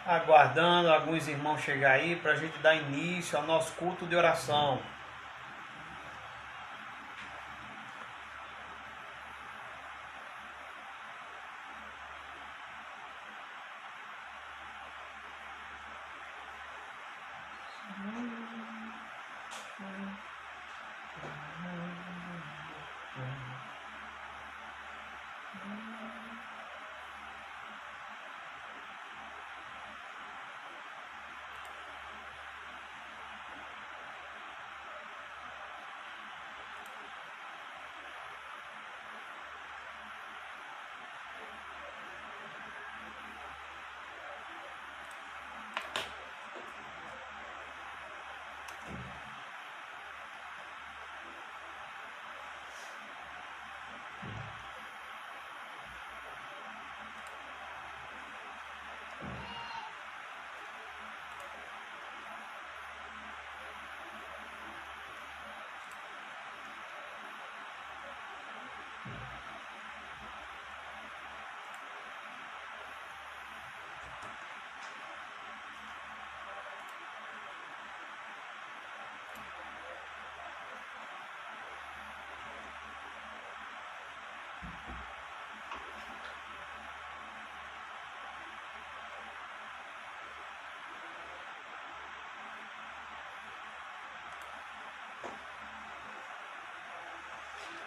aguardando alguns irmãos chegar aí para a gente dar início ao nosso culto de oração.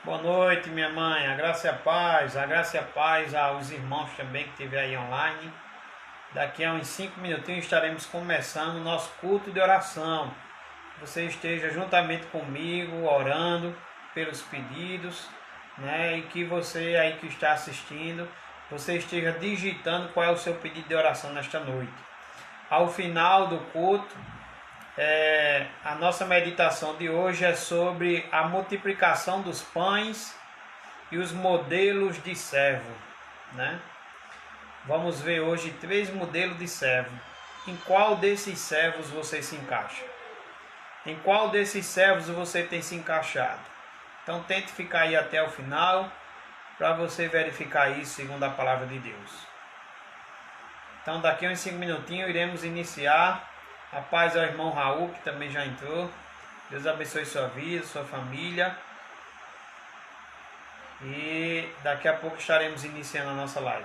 Boa noite, minha mãe, a graça e a paz aos irmãos também que estiver aí online. Daqui a uns 5 minutinhos estaremos começando o nosso culto de oração. Você esteja juntamente comigo, orando pelos pedidos, né? E que você aí que está assistindo, você esteja digitando qual é o seu pedido de oração nesta noite. Ao final do culto, a nossa meditação de hoje é sobre a multiplicação dos pães e os modelos de servo, né? Vamos ver hoje 3 modelos de servo. Em qual desses servos você se encaixa? Em qual desses servos você tem se encaixado? Então tente ficar aí até o final para você verificar isso segundo a palavra de Deus. Então daqui a uns 5 minutinhos iremos iniciar. A paz ao irmão Raul, que também já entrou. Deus abençoe sua vida, sua família. E daqui a pouco estaremos iniciando a nossa live.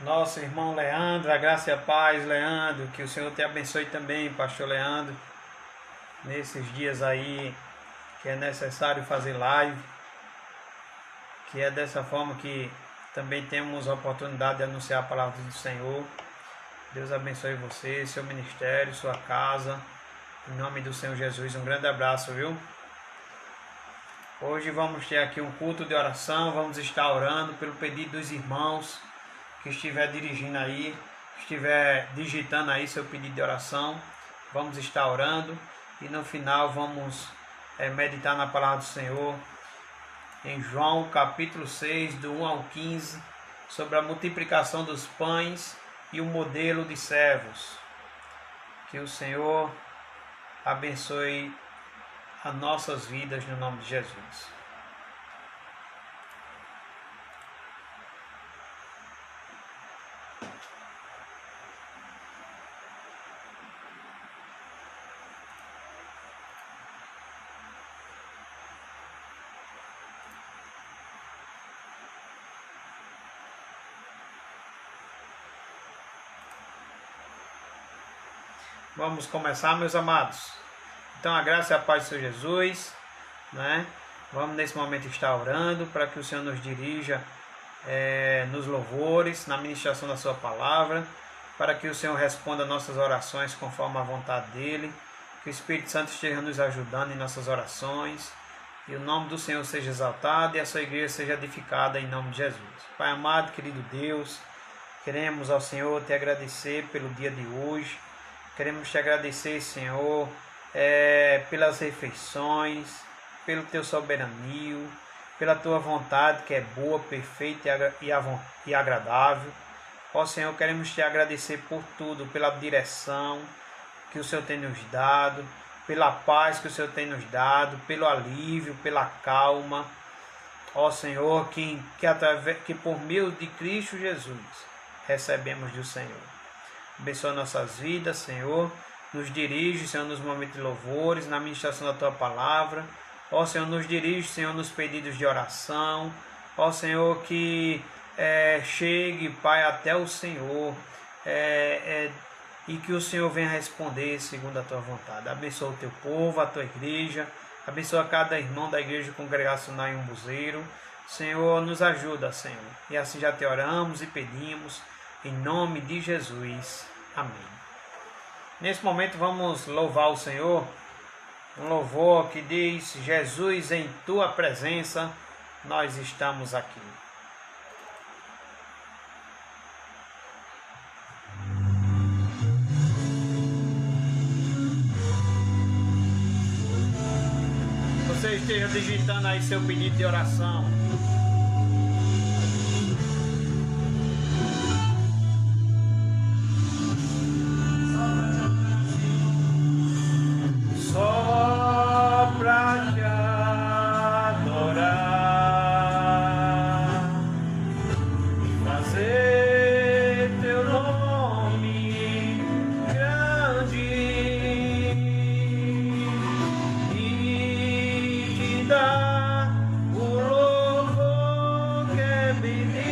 Nosso irmão Leandro, a graça e a paz, Leandro, que o Senhor te abençoe também, pastor Leandro, nesses dias aí que é necessário fazer live, que é dessa forma que também temos a oportunidade de anunciar a palavra do Senhor. Deus abençoe você, seu ministério, sua casa, em nome do Senhor Jesus, um grande abraço, viu? Hoje vamos ter aqui um culto de oração, vamos estar orando pelo pedido dos irmãos que estiver dirigindo aí, estiver digitando aí seu pedido de oração, vamos estar orando e no final vamos meditar na palavra do Senhor em João capítulo 6, do 1 ao 15, sobre a multiplicação dos pães e o modelo de servos. Que o Senhor abençoe as nossas vidas no nome de Jesus. Vamos começar, meus amados. Então, a graça e a paz do Senhor Jesus, né? Vamos nesse momento estar orando para que o Senhor nos dirija nos louvores, na ministração da sua palavra, para que o Senhor responda nossas orações conforme a vontade dEle, que o Espírito Santo esteja nos ajudando em nossas orações, e o nome do Senhor seja exaltado e a sua igreja seja edificada em nome de Jesus. Pai amado, querido Deus, queremos ao Senhor te agradecer pelo dia de hoje, queremos te agradecer, Senhor, pelas refeições, pelo teu soberanio, pela tua vontade que é boa, perfeita e agradável. Ó Senhor, queremos te agradecer por tudo, pela direção que o Senhor tem nos dado, pela paz que o Senhor tem nos dado, pelo alívio, pela calma. Ó Senhor, que por meio de Cristo Jesus recebemos do Senhor. Abençoa nossas vidas, Senhor. Nos dirige, Senhor, nos momentos de louvores, na ministração da tua palavra. Ó Senhor, nos dirige, Senhor, nos pedidos de oração. Ó Senhor, que chegue, Pai, até o Senhor e que o Senhor venha responder segundo a tua vontade. Abençoa o teu povo, a tua igreja. Abençoa cada irmão da igreja congregacional em Umbuzeiro. Senhor, nos ajuda, Senhor. E assim já te oramos e pedimos, em nome de Jesus. Amém. Nesse momento vamos louvar o Senhor. Um louvor que diz: Jesus, em tua presença nós estamos aqui. Você esteja digitando aí seu pedido de oração. Só pra te adorar e fazer teu nome grande e te dar o louvor que é devido.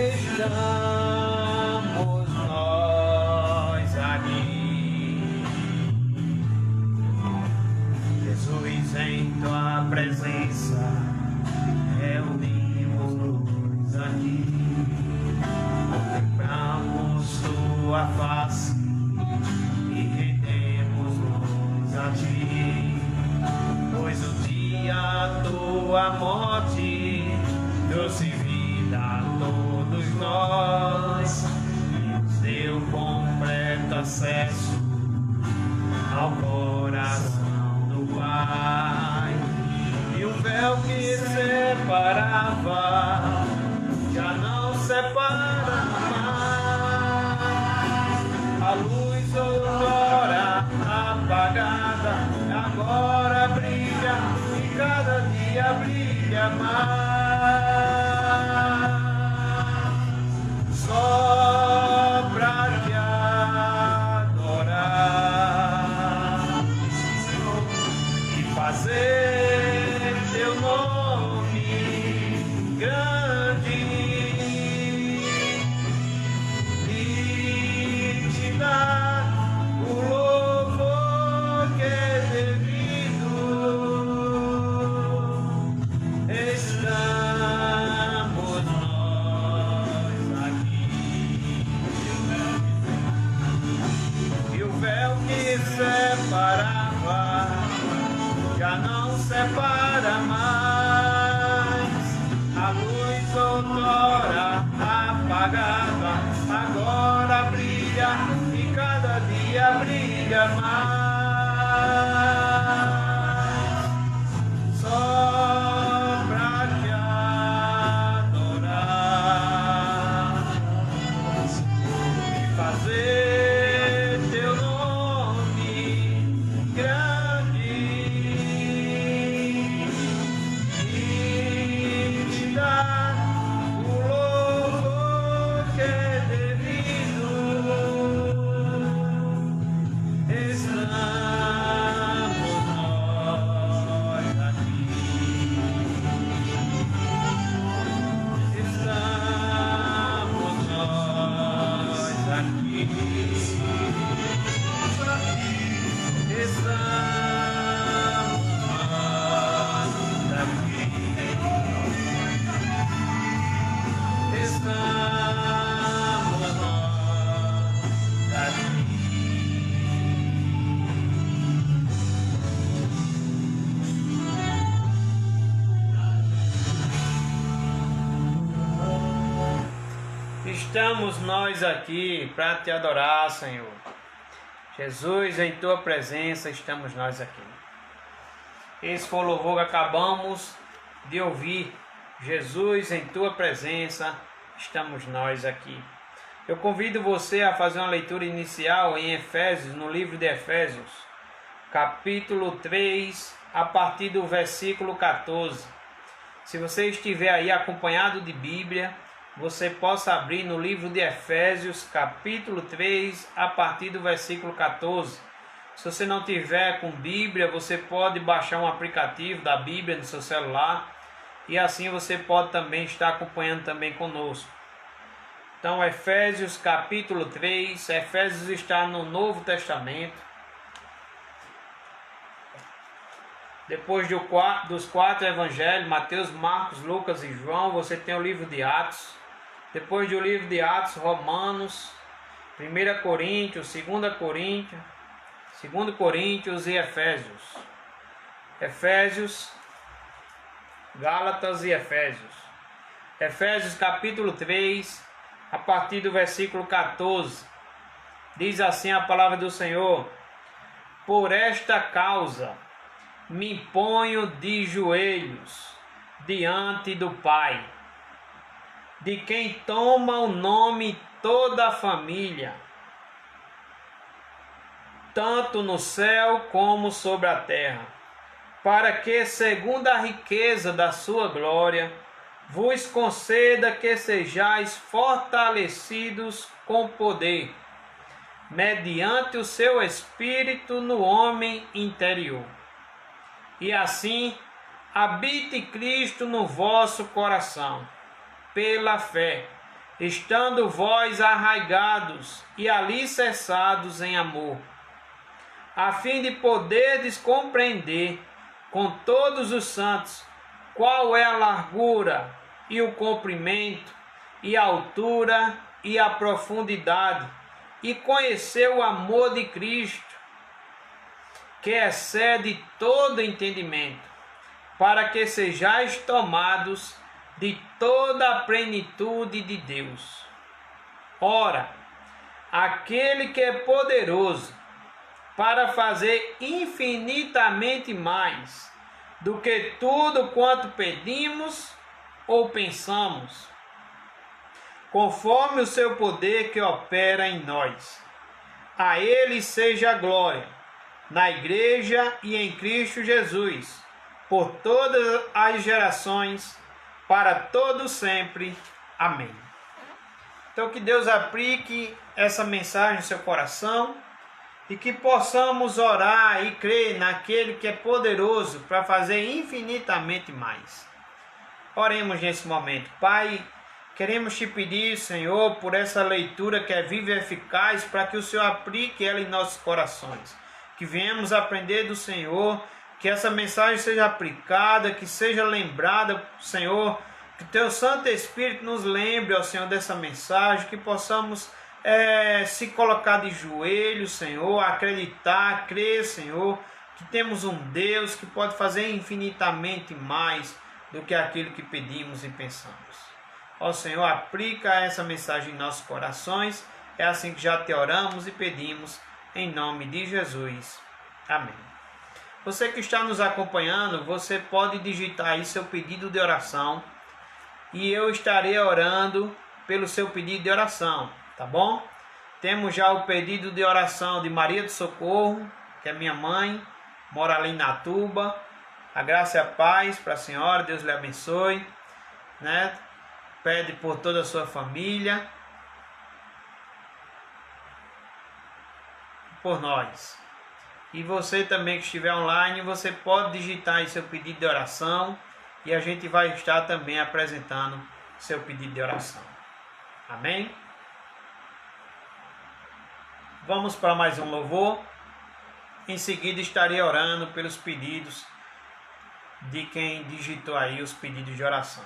Estamos nós aqui, Jesus, em tua presença reunimos-nos aqui, contemplamos tua face e rendemos-nos a ti, pois o dia tua morte trouxe vida a todos nós e nos deu completo acesso ao coração do Pai. E o véu que separava já não separa mais. A luz outrora apagada agora brilha e cada dia brilha mais. Só pra te adorar e fazer teu nome grande e te dar o louvor que é devido. Estamos nós aqui, e o véu que separava já não separa mais. A luz outrora apagada agora brilha e cada dia brilha mais. Só pra te adorar e fazer teu nome grande e te dar o louvor que é devido. Estamos Estamos nós aqui para te adorar, Senhor. Jesus, em tua presença estamos nós aqui. Esse foi o louvor que acabamos de ouvir. Jesus, em tua presença estamos nós aqui. Eu convido você a fazer uma leitura inicial em Efésios, no livro de Efésios, capítulo 3, a partir do versículo 14. Se você estiver aí acompanhado de Bíblia, você possa abrir no livro de Efésios, capítulo 3, a partir do versículo 14. Se você não tiver com Bíblia, você pode baixar um aplicativo da Bíblia no seu celular e assim você pode também estar acompanhando também conosco. Então, Efésios, capítulo 3, Efésios está no Novo Testamento. Depois dos 4 evangelhos, Mateus, Marcos, Lucas e João, você tem o livro de Atos. Depois do livro de Atos, Romanos, 1 Coríntios, 2 Coríntios e Efésios. Efésios, Gálatas e Efésios. Efésios capítulo 3, a partir do versículo 14. Diz assim a palavra do Senhor: por esta causa me ponho de joelhos diante do Pai, de quem toma o nome toda a família, tanto no céu como sobre a terra, para que, segundo a riqueza da sua glória, vos conceda que sejais fortalecidos com poder, mediante o seu Espírito no homem interior. E assim habite Cristo no vosso coração, pela fé, estando vós arraigados e alicerçados em amor, a fim de poderdes compreender com todos os santos qual é a largura e o comprimento e a altura e a profundidade, e conhecer o amor de Cristo, que excede todo entendimento, para que sejais tomados de toda a plenitude de Deus. Ora, aquele que é poderoso para fazer infinitamente mais do que tudo quanto pedimos ou pensamos, conforme o seu poder que opera em nós. A Ele seja a glória, na Igreja e em Cristo Jesus, por todas as gerações, para todo sempre. Amém. Então que Deus aplique essa mensagem no seu coração e que possamos orar e crer naquele que é poderoso para fazer infinitamente mais. Oremos nesse momento. Pai, queremos te pedir, Senhor, por essa leitura que é viva e eficaz, para que o Senhor aplique ela em nossos corações. Que venhamos aprender do Senhor, que essa mensagem seja aplicada, que seja lembrada, Senhor, que Teu Santo Espírito nos lembre, ó Senhor, dessa mensagem, que possamos se colocar de joelhos, Senhor, acreditar, crer, Senhor, que temos um Deus que pode fazer infinitamente mais do que aquilo que pedimos e pensamos. Ó Senhor, aplica essa mensagem em nossos corações, é assim que já te oramos e pedimos, em nome de Jesus. Amém. Você que está nos acompanhando, você pode digitar aí seu pedido de oração e eu estarei orando pelo seu pedido de oração, tá bom? Temos já o pedido de oração de Maria do Socorro, que é minha mãe, mora ali na Tuba. A graça e a paz para a senhora, Deus lhe abençoe, né? Pede por toda a sua família, por nós. E você também que estiver online, você pode digitar aí seu pedido de oração e a gente vai estar também apresentando seu pedido de oração. Amém? Vamos para mais um louvor. Em seguida estarei orando pelos pedidos de quem digitou aí os pedidos de oração.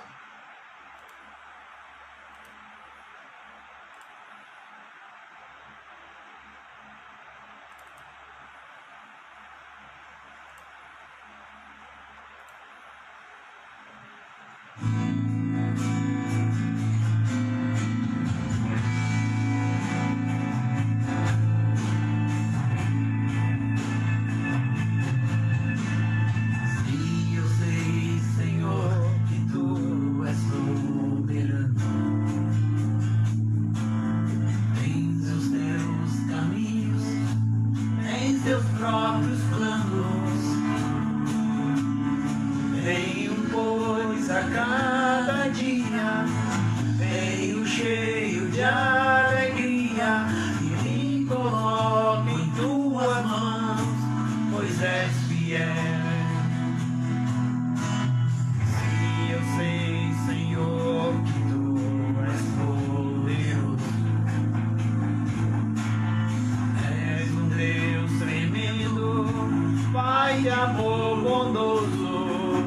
De amor bondoso,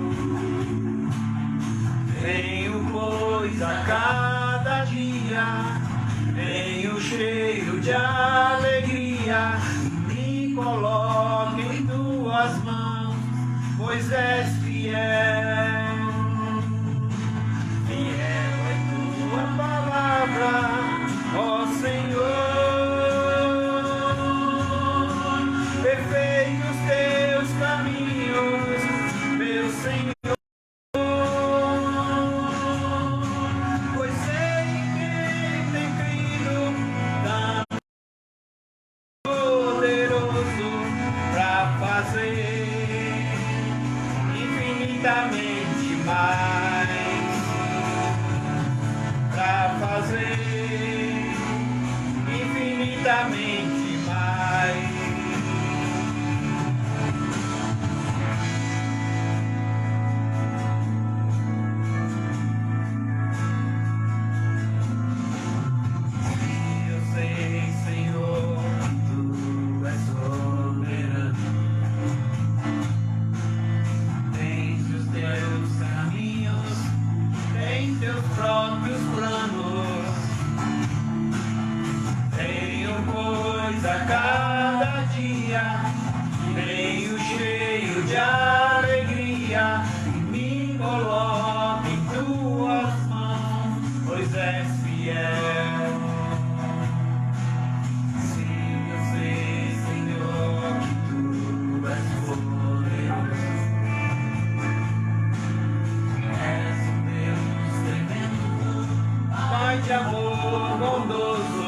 venho pois a cada dia, venho cheio de alegria, me coloco em tuas mãos, pois és fiel. Fiel é tua palavra, ó Senhor. Perfeitos teus caminhos, meu Senhor, pois sei quem tem crido, tão poderoso para fazer infinitamente mais, para fazer infinitamente mais. Venho cheio de alegria e me coloco em tuas mãos, pois és fiel. Sim, eu sei, Senhor, que tu és poderoso. És um Deus tremendo, Pai de amor bondoso.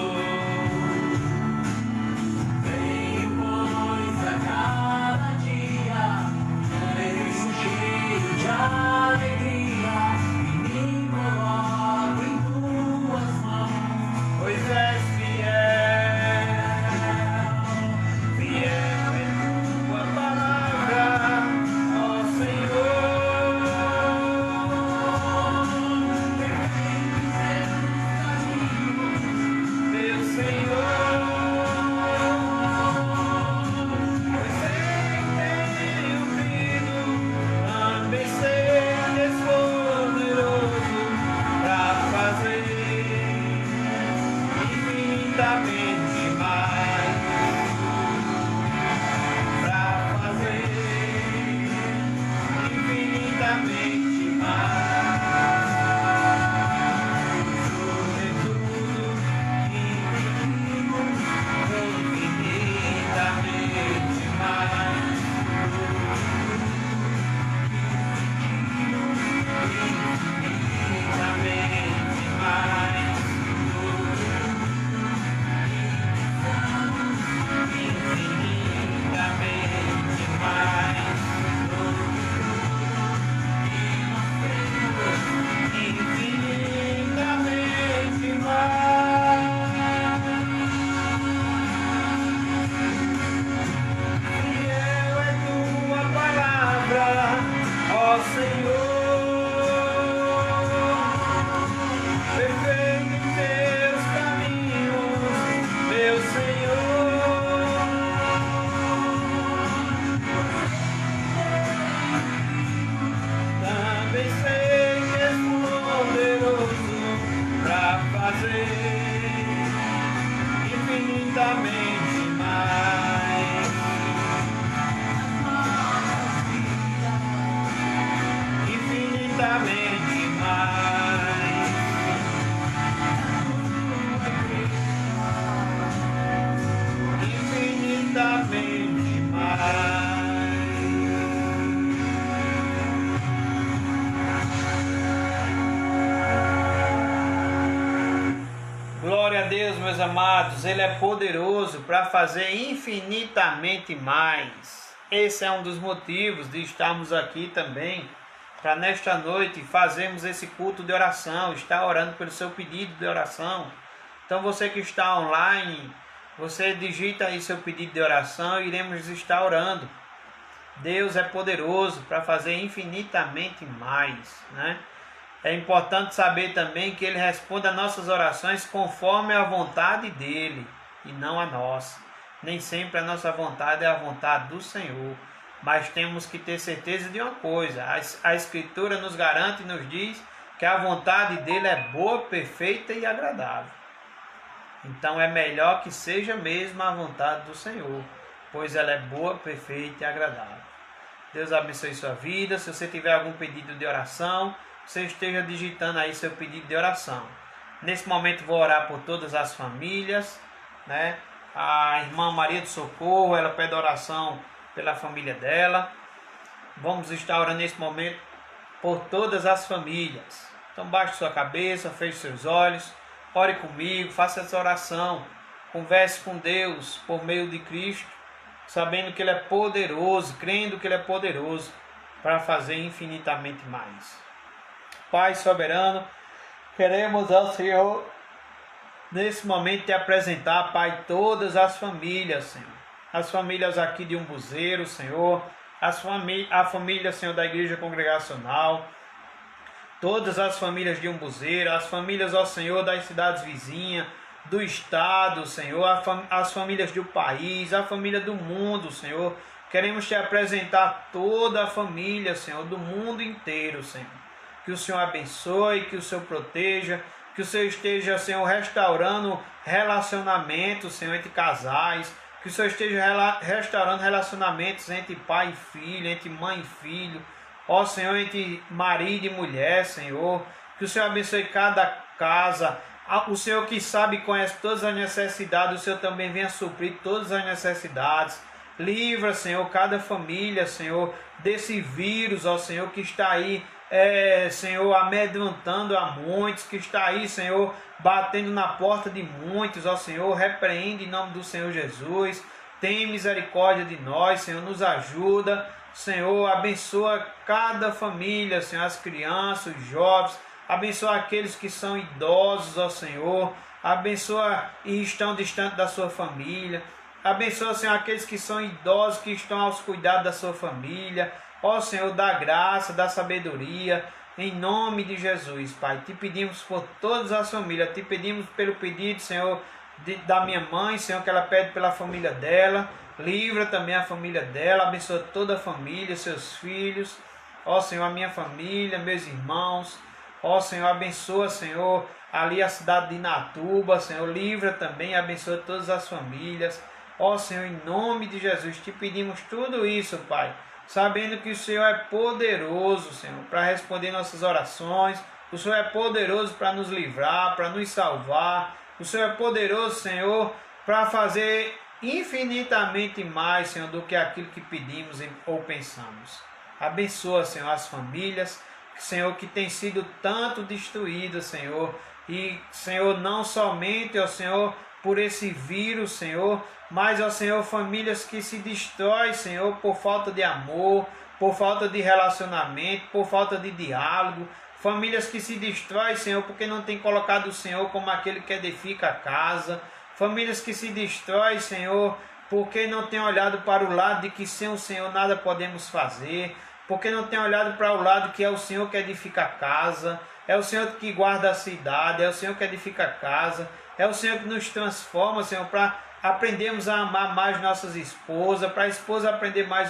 infinitamente mais, infinitamente mais, infinitamente mais. Glória a Deus, meus amados, Ele é poderoso para fazer infinitamente mais. Esse é um dos motivos de estarmos aqui também, para nesta noite fazermos esse culto de oração, estar orando pelo seu pedido de oração. Então você que está online, você digita aí seu pedido de oração e iremos estar orando. Deus é poderoso para fazer infinitamente mais, né? É importante saber também que Ele responde a nossas orações conforme a vontade dEle e não a nossa. Nem sempre a nossa vontade é a vontade do Senhor, mas temos que ter certeza de uma coisa: a Escritura nos garante e nos diz que a vontade dEle é boa, perfeita e agradável. Então é melhor que seja mesmo a vontade do Senhor, pois ela é boa, perfeita e agradável. Deus abençoe sua vida. Se você tiver algum pedido de oração, você esteja digitando aí seu pedido de oração. Nesse momento vou orar por todas as famílias, né? A irmã Maria do Socorro, ela pede oração pela família dela. Vamos estar orando nesse momento por todas as famílias. Então baixe sua cabeça, feche seus olhos, ore comigo, faça essa oração, converse com Deus por meio de Cristo, sabendo que Ele é poderoso, crendo que Ele é poderoso para fazer infinitamente mais. Pai soberano, queremos ao Senhor nesse momento te apresentar, Pai, todas as famílias, Senhor. As famílias aqui de Umbuzeiro, Senhor, a família, Senhor, da Igreja Congregacional, todas as famílias de Umbuzeiro, as famílias, ó Senhor, das cidades vizinhas, do estado, Senhor, as famílias do país, a família do mundo, Senhor. Queremos te apresentar toda a família, Senhor, do mundo inteiro, Senhor. Que o Senhor abençoe, que o Senhor proteja, que o Senhor esteja, Senhor, restaurando relacionamentos, Senhor, entre casais, que o Senhor esteja restaurando relacionamentos entre pai e filho, entre mãe e filho, ó Senhor, entre marido e mulher, Senhor, que o Senhor abençoe cada casa, o Senhor que sabe e conhece todas as necessidades, o Senhor também venha suprir todas as necessidades. Livra, Senhor, cada família, Senhor, desse vírus, ó Senhor, que está aí, Senhor, amedrontando a muitos, que está aí, Senhor, batendo na porta de muitos, ó Senhor, repreende em nome do Senhor Jesus, tem misericórdia de nós, Senhor, nos ajuda, Senhor, abençoa cada família, Senhor, as crianças, os jovens, abençoa aqueles que são idosos, ó Senhor, abençoa e estão distantes da sua família, abençoa, Senhor, aqueles que são idosos, que estão aos cuidados da sua família, ó Senhor, da graça, da sabedoria, em nome de Jesus, Pai. Te pedimos por todas as famílias, te pedimos pelo pedido, Senhor, da minha mãe, Senhor, que ela pede pela família dela, livra também a família dela, abençoa toda a família, seus filhos, ó Senhor, a minha família, meus irmãos, ó Senhor, abençoa, Senhor, ali a cidade de Inatuba, Senhor, livra também, abençoa todas as famílias, ó Senhor, em nome de Jesus, te pedimos tudo isso, Pai, sabendo que o Senhor é poderoso, Senhor, para responder nossas orações, o Senhor é poderoso para nos livrar, para nos salvar, o Senhor é poderoso, Senhor, para fazer infinitamente mais, Senhor, do que aquilo que pedimos ou pensamos. Abençoa, Senhor, as famílias, Senhor, que tem sido tanto destruídas, Senhor, e, Senhor, não somente, ó Senhor, por esse vírus, Senhor, mas, ó Senhor, famílias que se destroem, Senhor, por falta de amor, por falta de relacionamento, por falta de diálogo, famílias que se destroem, Senhor, porque não tem colocado o Senhor como aquele que edifica a casa, famílias que se destroem, Senhor, porque não tem olhado para o lado de que sem o Senhor nada podemos fazer, porque não tem olhado para o lado que é o Senhor que edifica a casa, é o Senhor que guarda a cidade, é o Senhor que edifica a casa, é o Senhor que nos transforma, Senhor, para aprendermos a amar mais nossas esposas, para a esposa aprender mais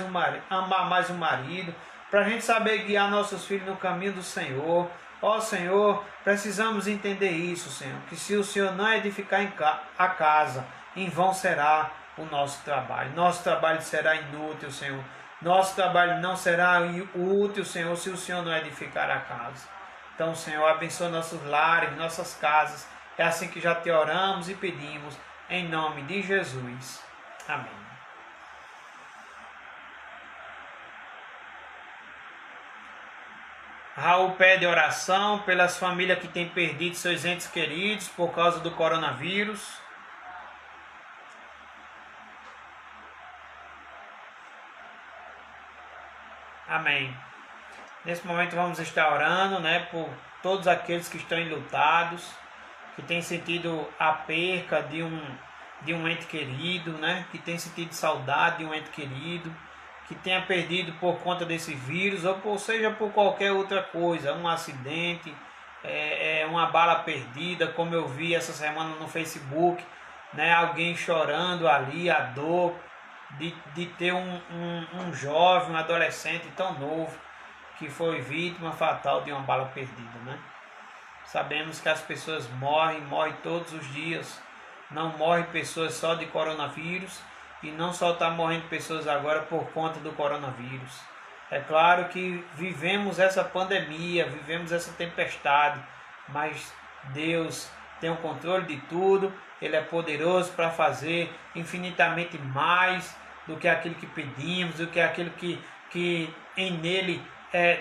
amar mais o marido, para a gente saber guiar nossos filhos no caminho do Senhor. Ó Senhor, precisamos entender isso, Senhor, que se o Senhor não edificar a casa, em vão será o nosso trabalho. Nosso trabalho será inútil, Senhor. Nosso trabalho não será útil, Senhor, se o Senhor não edificar a casa. Então, Senhor, abençoa nossos lares, nossas casas. É assim que já te oramos e pedimos, em nome de Jesus. Amém. Raul pede oração pelas famílias que têm perdido seus entes queridos por causa do coronavírus. Amém. Nesse momento vamos estar orando, por todos aqueles que estão enlutados, que têm sentido a perca de um ente querido, que têm sentido saudade de um ente querido, que tenha perdido por conta desse vírus, ou seja, por qualquer outra coisa, um acidente, uma bala perdida, como eu vi essa semana no Facebook, alguém chorando ali, a dor de ter um jovem, um adolescente tão novo, que foi vítima fatal de uma bala perdida. Sabemos que as pessoas morrem todos os dias, não morrem pessoas só de coronavírus, e não só está morrendo pessoas agora por conta do coronavírus. É claro que vivemos essa pandemia, vivemos essa tempestade, mas Deus tem o controle de tudo, Ele é poderoso para fazer infinitamente mais do que aquilo que pedimos, do que aquilo que em Nele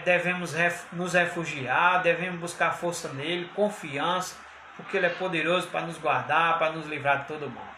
devemos nos refugiar, devemos buscar força nele, confiança, porque Ele é poderoso para nos guardar, para nos livrar de todo mal.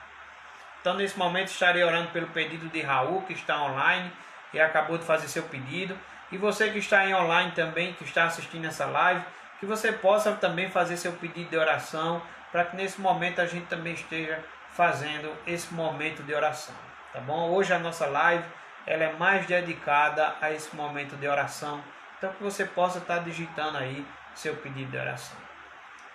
Então, nesse momento, estarei orando pelo pedido de Raul, que está online e acabou de fazer seu pedido. E você que está em online também, que está assistindo essa live, que você possa também fazer seu pedido de oração, para que nesse momento a gente também esteja fazendo esse momento de oração. Tá bom? Hoje a nossa live ela é mais dedicada a esse momento de oração. Então, que você possa estar digitando aí seu pedido de oração.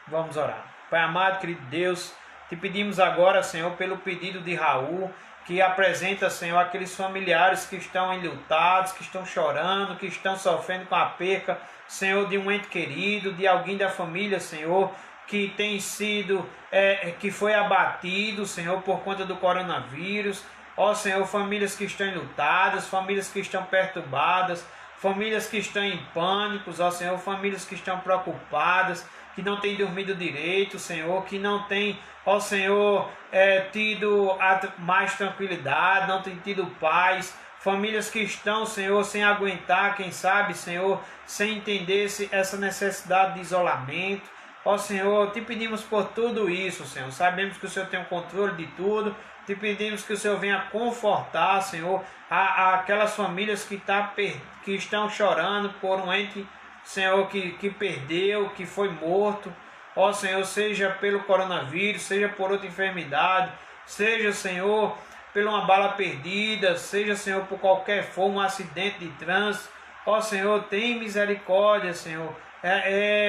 Vamos orar. Pai amado, querido Deus, te pedimos agora, Senhor, pelo pedido de Raul, que apresenta, Senhor, aqueles familiares que estão enlutados, que estão chorando, que estão sofrendo com a perca, Senhor, de um ente querido, de alguém da família, Senhor, que tem sido, que foi abatido, Senhor, por conta do coronavírus. Ó Senhor, famílias que estão enlutadas, famílias que estão perturbadas, famílias que estão em pânico, ó Senhor, famílias que estão preocupadas, que não têm dormido direito, Senhor, que não têm, ó Senhor, tido mais tranquilidade, não têm tido paz, famílias que estão, Senhor, sem aguentar, quem sabe, Senhor, sem entender essa necessidade de isolamento. Ó Senhor, te pedimos por tudo isso, Senhor, sabemos que o Senhor tem o controle de tudo, te pedimos que o Senhor venha confortar, Senhor, aquelas famílias que estão chorando por um ente, Senhor, que perdeu, que foi morto. Ó Senhor, seja pelo coronavírus, seja por outra enfermidade, seja, Senhor, por uma bala perdida, seja, Senhor, por qualquer forma, um acidente de trânsito. Ó Senhor, tem misericórdia, Senhor.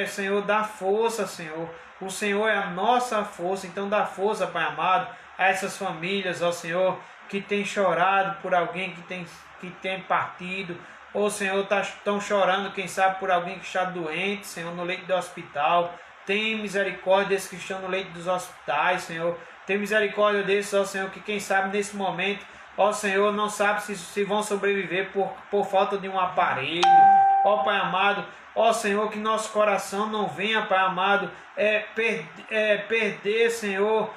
Senhor, dá força, Senhor. O Senhor é a nossa força, então dá força, Pai amado, a essas famílias, ó Senhor, que tem chorado por alguém que tem partido. Ó Senhor, estão chorando, quem sabe, por alguém que está doente, Senhor, no leito do hospital. Tem misericórdia desses que estão no leito dos hospitais, Senhor. Tem misericórdia desses, ó Senhor, que quem sabe nesse momento, ó Senhor, não sabe se vão sobreviver por falta de um aparelho. Ó Pai amado, ó Senhor, que nosso coração não venha, Pai amado, perder, Senhor,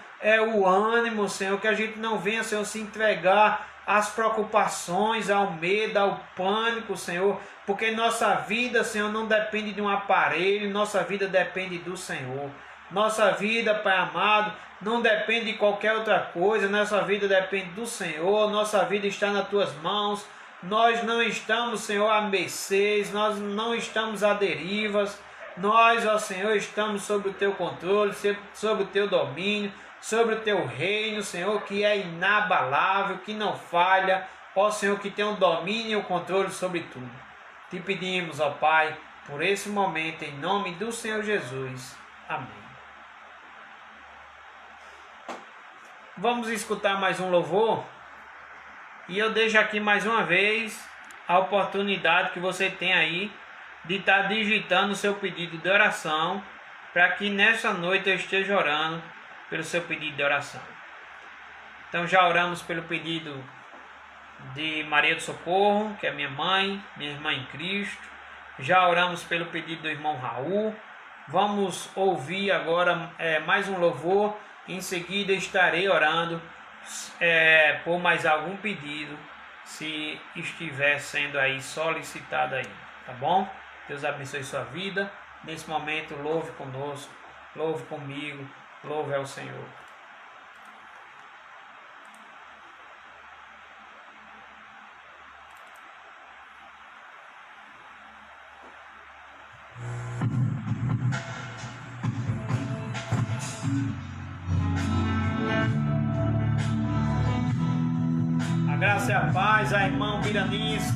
o ânimo, Senhor, que a gente não venha, Senhor, se entregar às preocupações, ao medo, ao pânico, Senhor, porque nossa vida, Senhor, não depende de um aparelho, nossa vida depende do Senhor. Nossa vida, Pai amado, não depende de qualquer outra coisa, nossa vida depende do Senhor, nossa vida está nas Tuas mãos. Nós não estamos, Senhor, a mercês, nós não estamos a derivas, nós, ó Senhor, estamos sob o Teu controle, sob o Teu domínio, sobre o Teu reino, Senhor, que é inabalável, que não falha, ó Senhor, que tem o domínio e o controle sobre tudo. Te pedimos, ó Pai, por esse momento, em nome do Senhor Jesus. Amém. Vamos escutar mais um louvor? E eu deixo aqui mais uma vez a oportunidade que você tem aí de estar digitando o seu pedido de oração, para que nessa noite eu esteja orando pelo seu pedido de oração. Então já oramos pelo pedido de Maria do Socorro, que é minha mãe, minha irmã em Cristo. Já oramos pelo pedido do irmão Raul. Vamos ouvir agora mais um louvor. Em seguida estarei orando por mais algum pedido, se estiver sendo aí solicitado aí, tá bom? Deus abençoe sua vida. Nesse momento, louve conosco, louve comigo, louve ao Senhor. A graça e a paz, a irmão Biranice.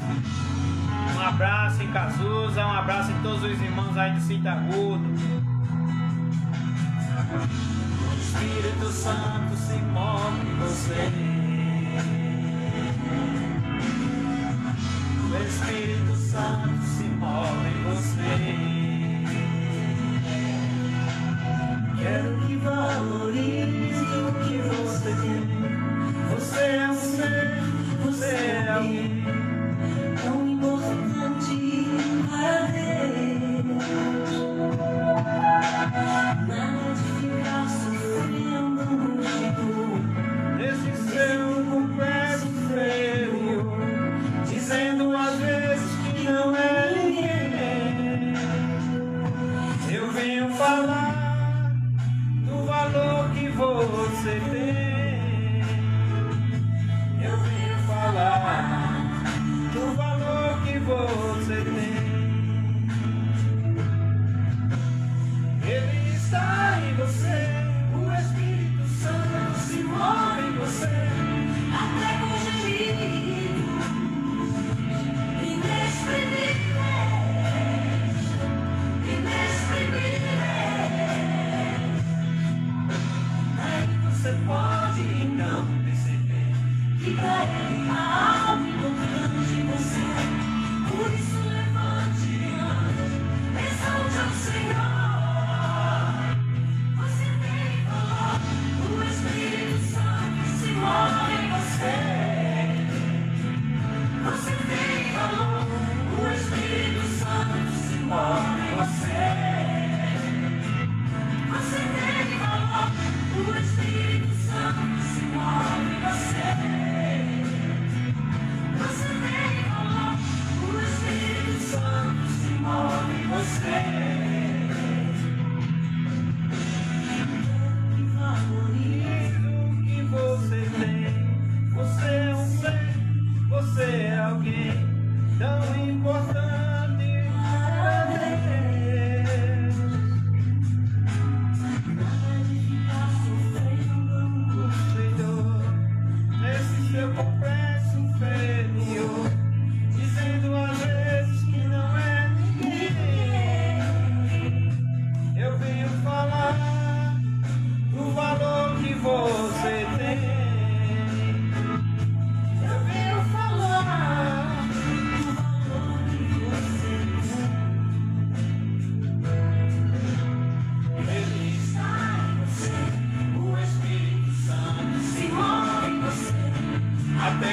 Um abraço em Cazuza, um abraço em todos os irmãos aí de Citagudo. O Espírito Santo se move em você. O Espírito Santo se move em você. Quero que valorize o que você tem. Você é um ser, você é alguém tão importante para Deus. Nada de ficar sofrendo multidão nesse seu complexo feio, dizendo às vezes que não é ninguém. Eu venho falar do valor que você tem. Eu venho falar do valor que você tem. Ele está em você, o Espírito Santo se move em você, até com gemido inexprimível, inexprimível. Aí você pode então perceber que para ele há algo importante em você. Por isso levante e ande, exalte ao Senhor. Você tem valor, o Espírito Santo se move em você. Você tem valor, o Espírito Santo se move em você. Você tem valor, o Espírito Santo se move em você. Você tem valor, o Espírito Santo se move em você. Que valorize o que você tem. Você é um ser, você é alguém tão importante para Deus. Nada de ficar sofrendo angústia nesse seu complexo inferior, dizendo às vezes que não é ninguém. Eu venho falar do valor que você tem. Eu venho falar do valor que você tem. Ele está em você, o Espírito Santo se move em você, até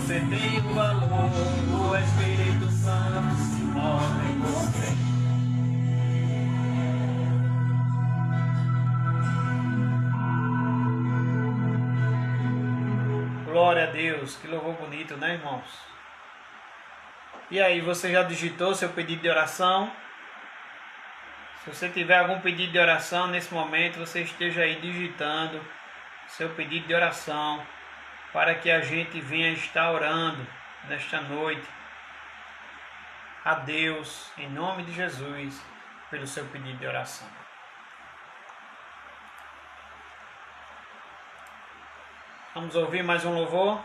você tem o valor, o Espírito Santo se move em você. Glória a Deus, que louvor bonito, né, irmãos? E aí, você já digitou seu pedido de oração? Se você tiver algum pedido de oração nesse momento, você esteja aí digitando seu pedido de oração, para que a gente venha estar orando nesta noite a Deus, em nome de Jesus, pelo seu pedido de oração. Vamos ouvir mais um louvor?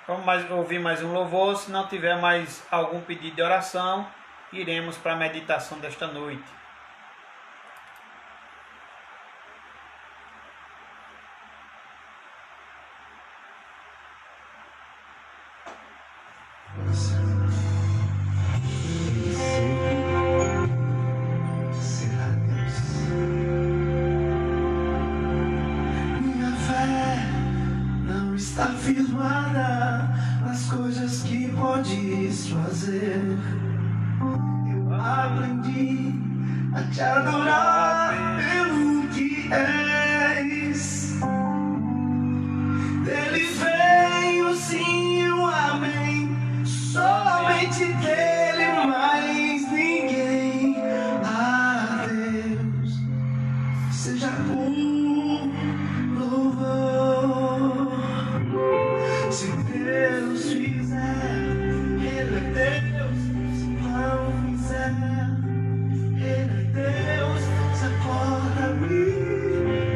Vamos ouvir mais um louvor. Se não tiver mais algum pedido de oração, iremos para a meditação desta noite. Minha fé não está firmada nas coisas que podes fazer. Eu aprendi a te adorar pelo que és. Dele vem o sim e o amém, somente dele, mais ninguém. A Deus seja o louvor. Se Deus fizer, Ele é Deus. Se não fizer, Ele é Deus. Se a porta abrir,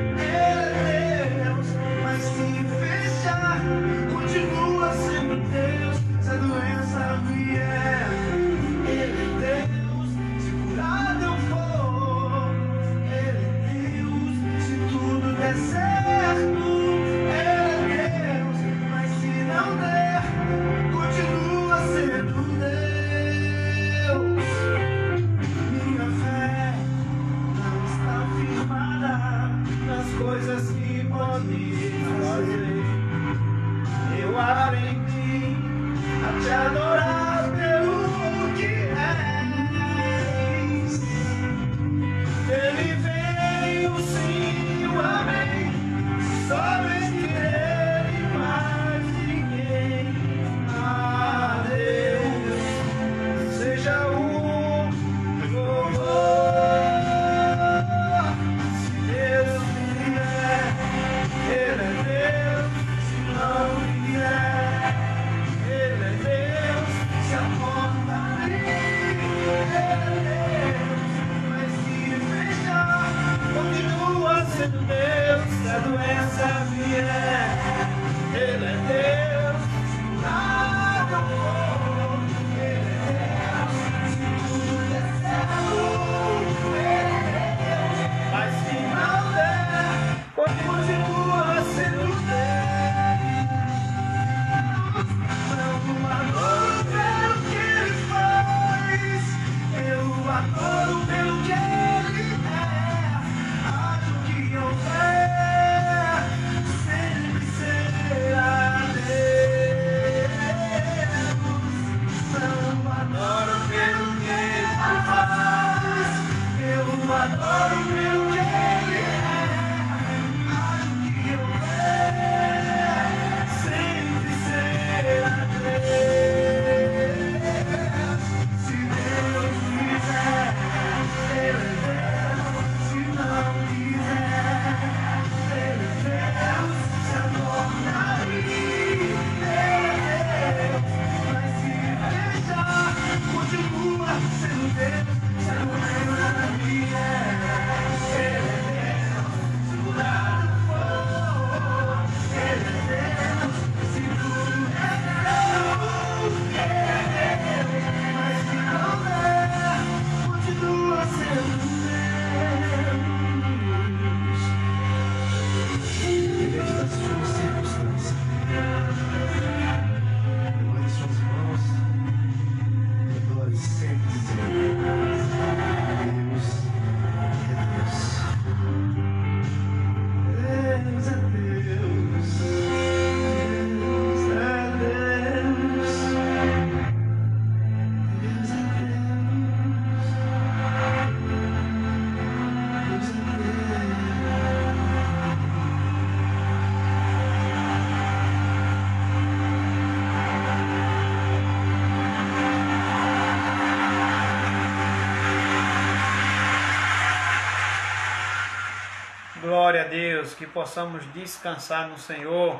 Glória a Deus, que possamos descansar no Senhor.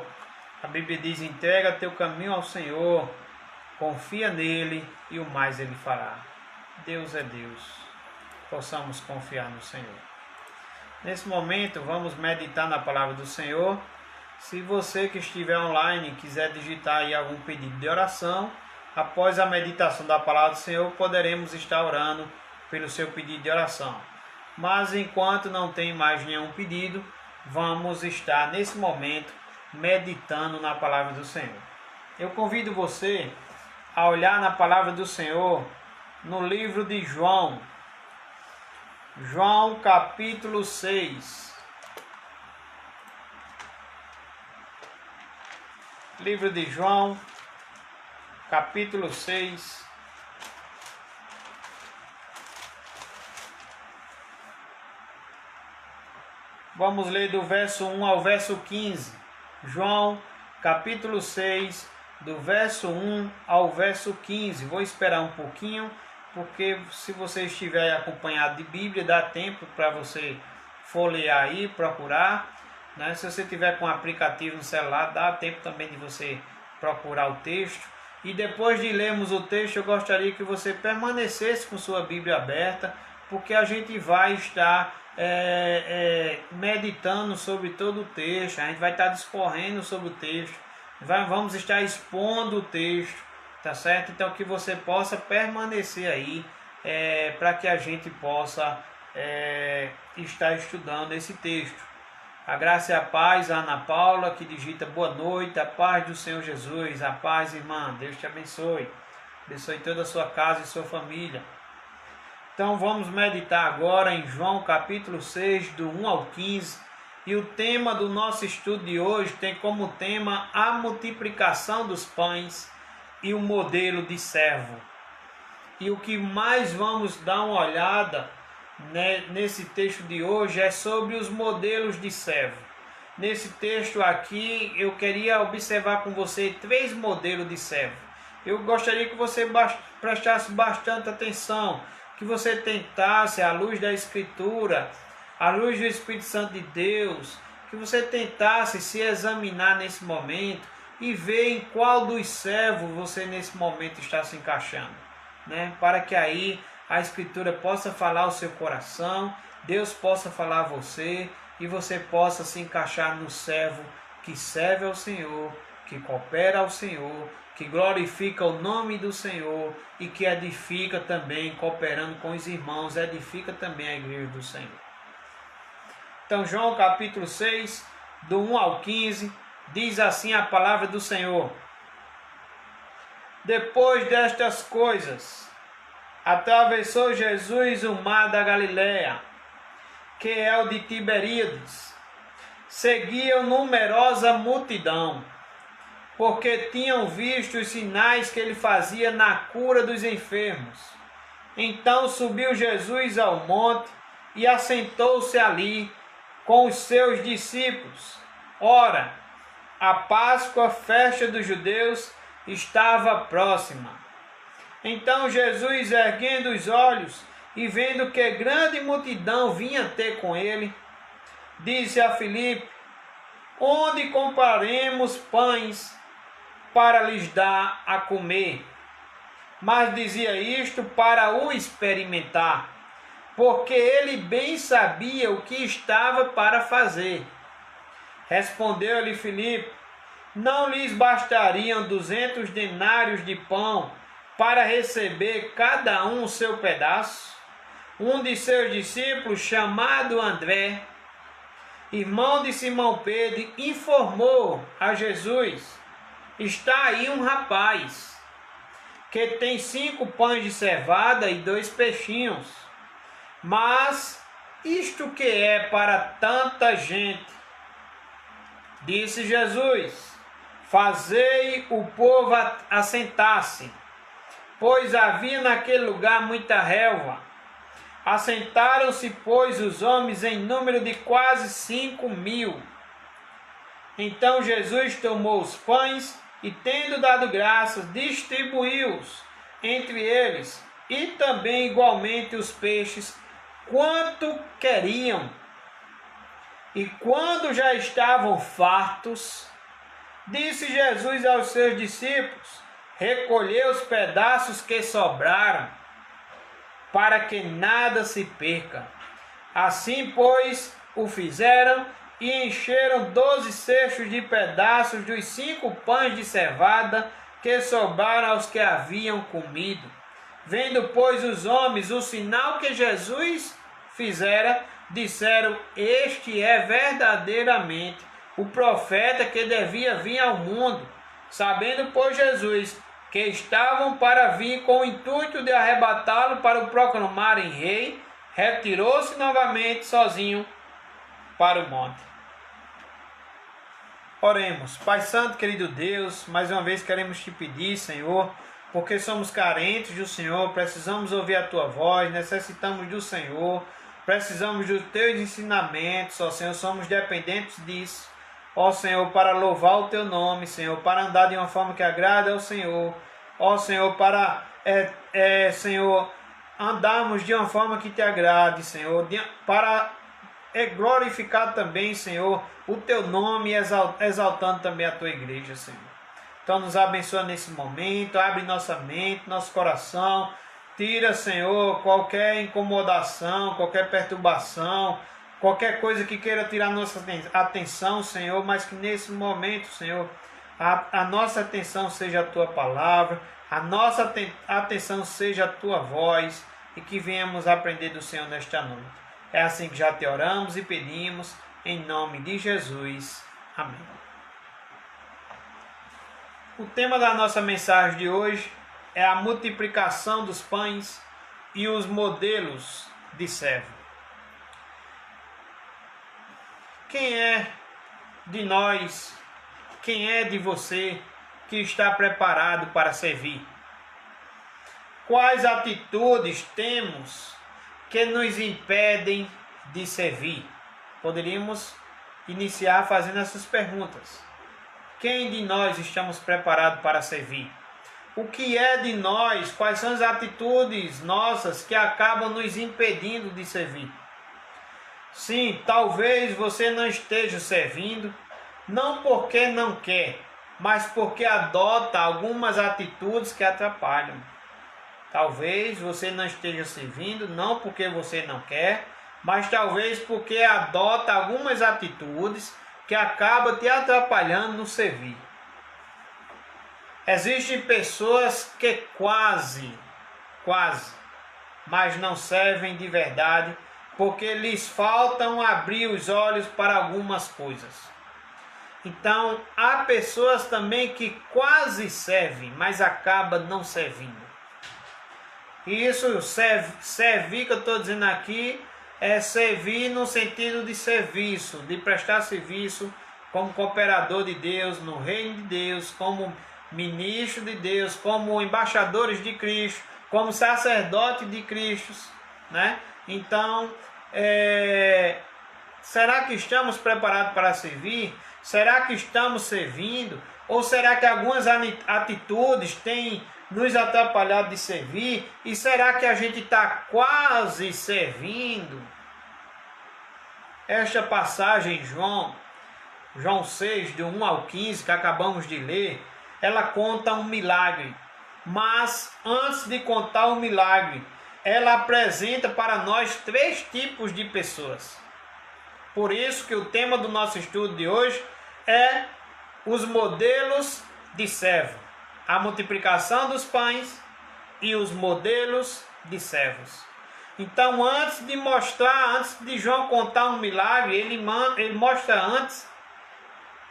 A Bíblia diz: entrega teu caminho ao Senhor, confia nele e o mais ele fará. Deus é Deus, possamos confiar no Senhor. Nesse momento vamos meditar na palavra do Senhor. Se você que estiver online quiser digitar aí algum pedido de oração, após a meditação da palavra do Senhor poderemos estar orando pelo seu pedido de oração. Mas enquanto não tem mais nenhum pedido, vamos estar nesse momento meditando na palavra do Senhor. Eu convido você a olhar na palavra do Senhor no livro de João. João capítulo 6. Livro de João, capítulo 6. Vamos ler do verso 1 ao verso 15. João, capítulo 6, do verso 1 ao verso 15. Vou esperar um pouquinho, porque se você estiver acompanhado de Bíblia, dá tempo para você folhear aí, procurar. Né? Se você tiver com aplicativo no celular, dá tempo também de você procurar o texto. E depois de lermos o texto, eu gostaria que você permanecesse com sua Bíblia aberta, porque a gente vai estar meditando sobre todo o texto, a gente vai estar discorrendo sobre o texto, vamos estar expondo o texto, tá certo? Então que você possa permanecer aí, para que a gente possa estar estudando esse texto. A graça e a paz, a Ana Paula, que digita boa noite, a paz do Senhor Jesus, a paz, irmã, Deus te abençoe, abençoe toda a sua casa e sua família. Então vamos meditar agora em João capítulo 6, do 1 ao 15, e o tema do nosso estudo de hoje tem como tema a multiplicação dos pães e o modelo de servo. E o que mais vamos dar uma olhada nesse texto de hoje é sobre os modelos de servo. Nesse texto aqui eu queria observar com você 3 modelos de servo. Eu gostaria que você prestasse bastante atenção, que você tentasse, à luz da Escritura, à luz do Espírito Santo de Deus, que você tentasse se examinar nesse momento e ver em qual dos servos você nesse momento está se encaixando, né? Para que aí a Escritura possa falar ao seu coração, Deus possa falar a você e você possa se encaixar no servo que serve ao Senhor, que coopera ao Senhor, que glorifica o nome do Senhor e que edifica também, cooperando com os irmãos, edifica também a igreja do Senhor. Então, João capítulo 6, do 1 ao 15, diz assim a palavra do Senhor: Depois destas coisas, atravessou Jesus o mar da Galileia, que é o de Tiberíades. Seguia numerosa multidão, porque tinham visto os sinais que ele fazia na cura dos enfermos. Então subiu Jesus ao monte e assentou-se ali com os seus discípulos. Ora, a Páscoa, festa dos judeus, estava próxima. Então Jesus, erguendo os olhos e vendo que grande multidão vinha ter com ele, disse a Filipe: Onde compraremos pães para lhes dar a comer? Mas dizia isto para o experimentar, porque ele bem sabia o que estava para fazer. Respondeu-lhe Filipe: Não lhes bastariam 200 denários de pão para receber cada um o seu pedaço? Um de seus discípulos, chamado André, irmão de Simão Pedro, informou a Jesus: Está aí um rapaz que tem 5 pães de cevada e 2 peixinhos. Mas isto que é para tanta gente? Disse Jesus: Fazei o povo assentar-se, pois havia naquele lugar muita relva. Assentaram-se, pois, os homens em número de quase 5.000. Então Jesus tomou os pães e, tendo dado graças, distribuiu-os entre eles, e também igualmente os peixes, quanto queriam. E quando já estavam fartos, disse Jesus aos seus discípulos: recolhei os pedaços que sobraram, para que nada se perca. Assim, pois, o fizeram e encheram 12 cestos de pedaços dos 5 pães de cevada que sobraram aos que haviam comido. Vendo, pois, os homens o sinal que Jesus fizera, disseram: este é verdadeiramente o profeta que devia vir ao mundo. Sabendo, pois, Jesus que estavam para vir com o intuito de arrebatá-lo para o proclamarem rei, retirou-se novamente sozinho para o monte. Oremos. Pai Santo, querido Deus, mais uma vez queremos te pedir, Senhor, porque somos carentes do Senhor, precisamos ouvir a Tua voz, necessitamos do Senhor, precisamos dos Teus ensinamentos, ó Senhor, somos dependentes disso, ó Senhor, para louvar o Teu nome, Senhor, para andar de uma forma que agrada ao Senhor, ó Senhor, para, Senhor, andarmos de uma forma que Te agrade, Senhor, para glorificar também, Senhor, o Teu nome, exaltando também a Tua igreja, Senhor. Então nos abençoa nesse momento, abre nossa mente, nosso coração, tira, Senhor, qualquer incomodação, qualquer perturbação, qualquer coisa que queira tirar nossa atenção, Senhor, mas que nesse momento, Senhor, a nossa atenção seja a Tua palavra, a nossa atenção seja a Tua voz, e que venhamos aprender do Senhor nesta noite. É assim que já te oramos e pedimos, em nome de Jesus. Amém. O tema da nossa mensagem de hoje é a multiplicação dos pães e os modelos de servo. Quem é de nós, quem é de você que está preparado para servir? Quais atitudes temos que nos impedem de servir? Poderíamos iniciar fazendo essas perguntas. Quem de nós estamos preparados para servir? O que é de nós? Quais são as atitudes nossas que acabam nos impedindo de servir? Sim, talvez você não esteja servindo, não porque não quer, mas porque adota algumas atitudes que atrapalham. Talvez você não esteja servindo, não porque você não quer, mas talvez porque adota algumas atitudes que acabam te atrapalhando no servir. Existem pessoas que quase, mas não servem de verdade, porque lhes faltam abrir os olhos para algumas coisas. Então, há pessoas também que quase servem, mas acabam não servindo. E isso, servir que eu estou dizendo aqui, é servir no sentido de serviço, de prestar serviço como cooperador de Deus, no reino de Deus, como ministro de Deus, como embaixadores de Cristo, como sacerdote de Cristo, né? Então, será que estamos preparados para servir? Será que estamos servindo? Ou será que algumas atitudes têm nos atrapalhado de servir? E será que a gente está quase servindo? Esta passagem em João 6, de 1 ao 15, que acabamos de ler, ela conta um milagre. Mas antes de contar o milagre, ela apresenta para nós 3 tipos de pessoas. Por isso que o tema do nosso estudo de hoje é os modelos de servo. A multiplicação dos pães e os modelos de servos. Então, antes de João contar um milagre, ele mostra antes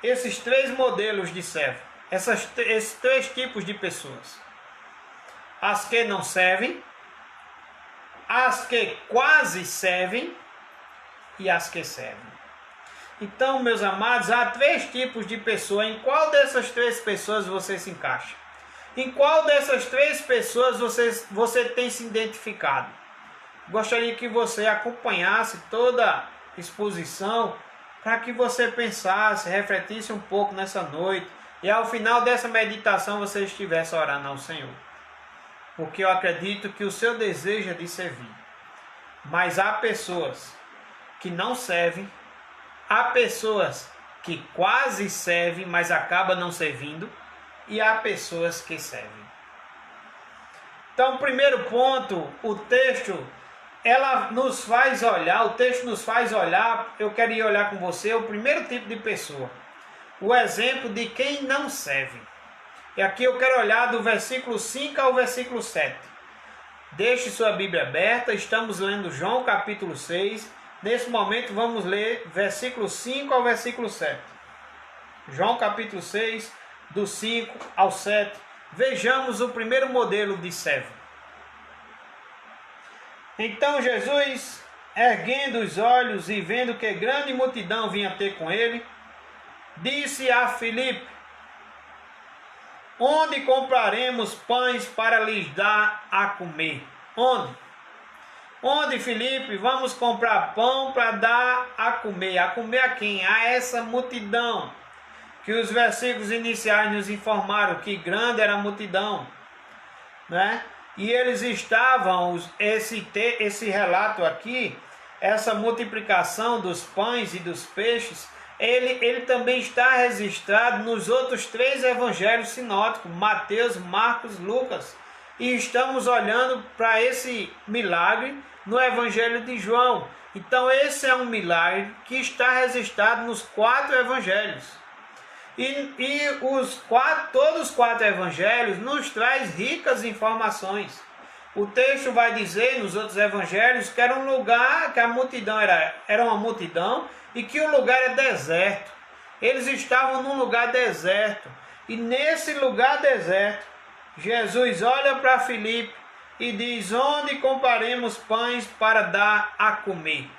esses 3 modelos de servo. Esses 3 tipos de pessoas. As que não servem, as que quase servem e as que servem. Então, meus amados, há 3 tipos de pessoas. Em qual dessas 3 pessoas você se encaixa? Em qual dessas 3 pessoas você tem se identificado? Gostaria que você acompanhasse toda a exposição para que você pensasse, refletisse um pouco nessa noite e ao final dessa meditação você estivesse orando ao Senhor. Porque eu acredito que o seu desejo é de servir. Mas há pessoas que não servem há pessoas que quase servem, mas acabam não servindo, e há pessoas que servem. Então, primeiro ponto, o texto nos faz olhar, eu queria olhar com você o primeiro tipo de pessoa, o exemplo de quem não serve. E aqui eu quero olhar do versículo 5 ao versículo 7. Deixe sua Bíblia aberta, estamos lendo João capítulo 6. Nesse momento vamos ler versículo 5 ao versículo 7. João capítulo 6, do 5 ao 7. Vejamos o primeiro modelo de servo. Então Jesus, erguendo os olhos e vendo que grande multidão vinha ter com ele, disse a Filipe: onde compraremos pães para lhes dar a comer? Onde, Filipe, vamos comprar pão para dar a comer? A comer a quem? A essa multidão. Que os versículos iniciais nos informaram que grande era a multidão, né? E eles estavam, esse relato aqui, essa multiplicação dos pães e dos peixes, ele também está registrado nos outros 3 evangelhos sinóticos, Mateus, Marcos, Lucas. E estamos olhando para esse milagre no evangelho de João. Então esse é um milagre que está registrado nos 4 evangelhos. E todos os 4 evangelhos nos traz ricas informações. O texto vai dizer nos outros evangelhos que era um lugar, que a multidão era uma multidão e que o lugar é deserto. Eles estavam num lugar deserto. E nesse lugar deserto, Jesus olha para Filipe e diz: onde compraremos pães para dar a comer?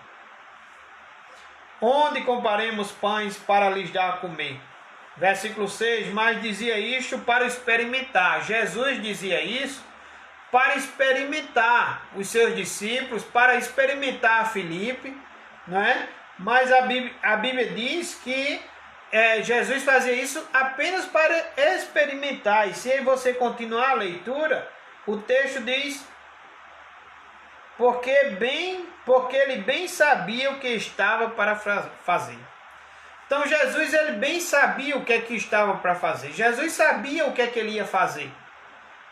Onde compraremos pães para lhes dar a comer? Versículo 6, mas dizia isto para experimentar. Jesus dizia isso para experimentar os seus discípulos, para experimentar a Filipe, não é? Mas a Bíblia diz que Jesus fazia isso apenas para experimentar. E se você continuar a leitura, o texto diz: porque ele bem sabia o que estava para fazer. Então Jesus, ele bem sabia o que é que estava para fazer. Jesus sabia o que é que ele ia fazer.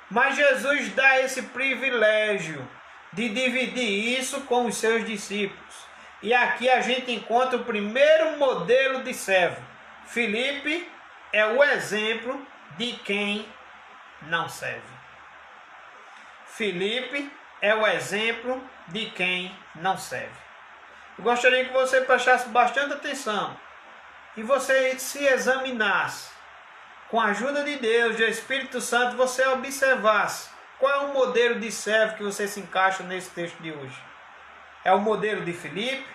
Mas Jesus dá esse privilégio de dividir isso com os seus discípulos. E aqui a gente encontra o primeiro modelo de servo. Filipe é o exemplo de quem não serve. Filipe é o exemplo de quem não serve. Eu gostaria que você prestasse bastante atenção e você se examinasse, com a ajuda de Deus, do Espírito Santo, você observasse qual é o modelo de servo que você se encaixa nesse texto de hoje. É o modelo de Filipe?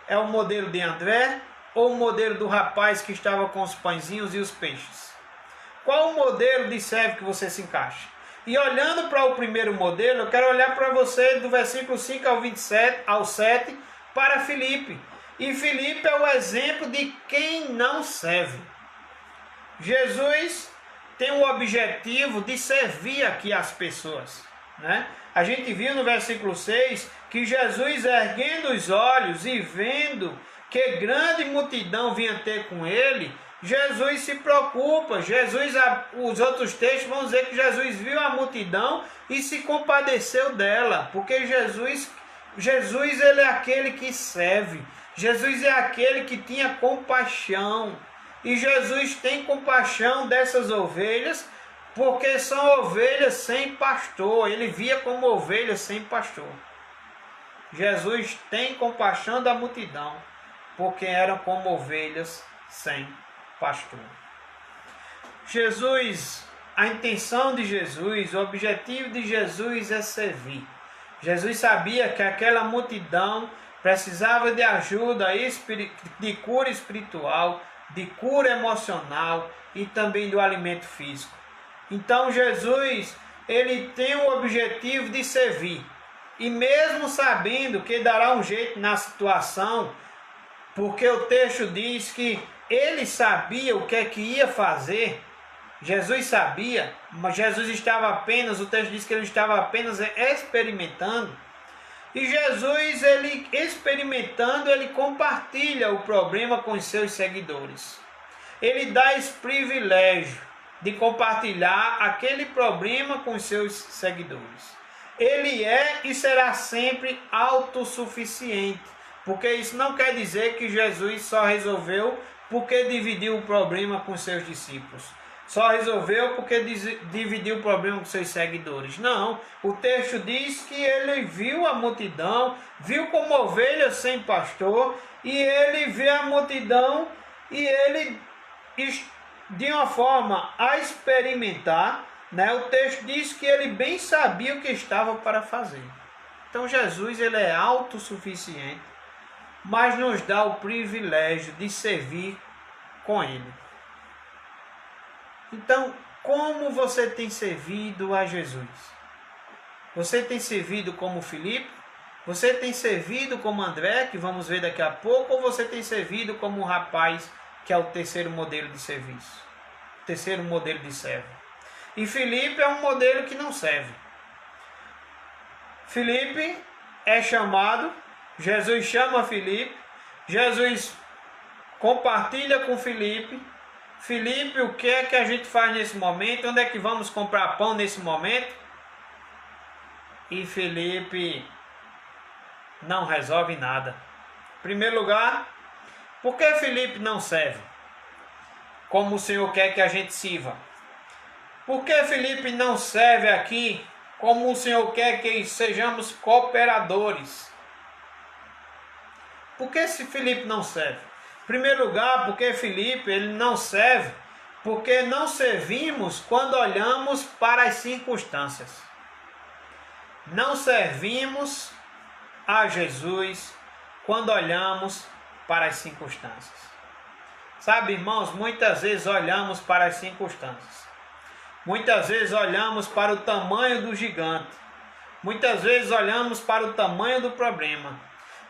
É o modelo de André? Ou o modelo do rapaz que estava com os pãezinhos e os peixes? Qual o modelo de servo que você se encaixa? E olhando para o primeiro modelo, eu quero olhar para você do versículo 5 ao 7 para Filipe. E Filipe é o exemplo de quem não serve. Jesus tem o objetivo de servir aqui as pessoas, né? A gente viu no versículo 6 que Jesus, erguendo os olhos e vendo que grande multidão vinha ter com ele, Jesus se preocupa. Os outros textos vão dizer que Jesus viu a multidão e se compadeceu dela, porque Jesus ele é aquele que serve. Jesus é aquele que tinha compaixão. E Jesus tem compaixão dessas ovelhas, porque são ovelhas sem pastor. Ele via como ovelhas sem pastor. Jesus tem compaixão da multidão, porque eram como ovelhas sem pastor. A intenção de Jesus, o objetivo de Jesus é servir. Jesus sabia que aquela multidão precisava de ajuda, de cura espiritual, de cura emocional e também do alimento físico. Então Jesus, ele tem o objetivo de servir. E mesmo sabendo que dará um jeito na situação, porque o texto diz que ele sabia o que é que ia fazer, Jesus sabia, mas Jesus estava apenas, o texto diz que ele estava apenas experimentando. E Jesus, ele experimentando, ele compartilha o problema com os seus seguidores. Ele dá esse privilégio de compartilhar aquele problema com os seus seguidores. Ele é e será sempre autossuficiente, porque isso não quer dizer que Jesus só resolveu porque dividiu o problema com seus discípulos. Só resolveu porque dividiu o problema com seus seguidores. Não, o texto diz que ele viu a multidão, viu como ovelha sem pastor, e ele vê a multidão e ele, de uma forma a experimentar, né, o texto diz que ele bem sabia o que estava para fazer. Então Jesus, ele é autossuficiente, mas nos dá o privilégio de servir com ele. Então, como você tem servido a Jesus? Você tem servido como Filipe? Você tem servido como André, que vamos ver daqui a pouco? Ou você tem servido como um rapaz que é o terceiro modelo de serviço? Terceiro modelo de servo. E Filipe é um modelo que não serve. Filipe é chamado, Jesus chama Filipe, Jesus compartilha com Filipe. Filipe, o que é que a gente faz nesse momento? Onde é que vamos comprar pão nesse momento? E Filipe não resolve nada. Em primeiro lugar, por que Filipe não serve como o Senhor quer que a gente sirva? Por que Filipe não serve aqui como o Senhor quer que sejamos cooperadores? Por que esse Filipe não serve? Em primeiro lugar, porque Filipe ele não serve, porque não servimos quando olhamos para as circunstâncias. Não servimos a Jesus quando olhamos para as circunstâncias. Sabe, irmãos, muitas vezes olhamos para as circunstâncias. Muitas vezes olhamos para o tamanho do gigante. Muitas vezes olhamos para o tamanho do problema.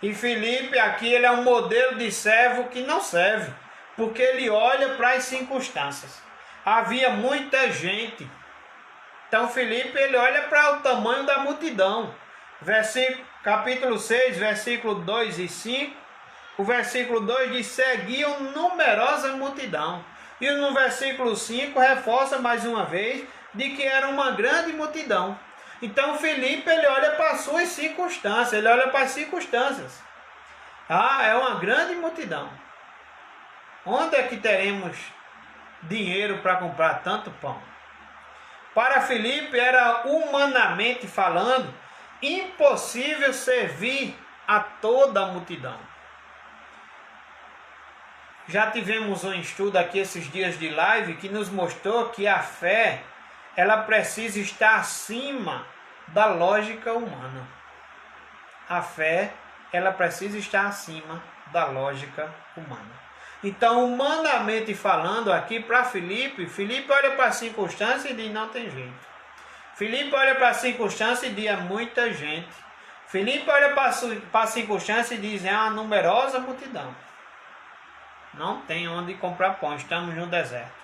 E Filipe aqui ele é um modelo de servo que não serve, porque ele olha para as circunstâncias. Havia muita gente. Então Filipe ele olha para o tamanho da multidão. Capítulo 6, versículo 2 e 5. O versículo 2 diz: seguiam numerosa multidão. E no versículo 5 reforça mais uma vez de que era uma grande multidão. Então Filipe ele olha para as suas circunstâncias, ele olha para as circunstâncias. É uma grande multidão. Onde é que teremos dinheiro para comprar tanto pão? Para Filipe era, humanamente falando, impossível servir a toda a multidão. Já tivemos um estudo aqui esses dias de live que nos mostrou que a fé ela precisa estar acima da lógica humana. A fé, ela precisa estar acima da lógica humana. Então, humanamente falando aqui para Filipe olha para a circunstância e diz: não tem jeito. Filipe olha para a circunstância e diz: é muita gente. Filipe olha para a circunstância e diz: é uma numerosa multidão. Não tem onde comprar pão, estamos no deserto.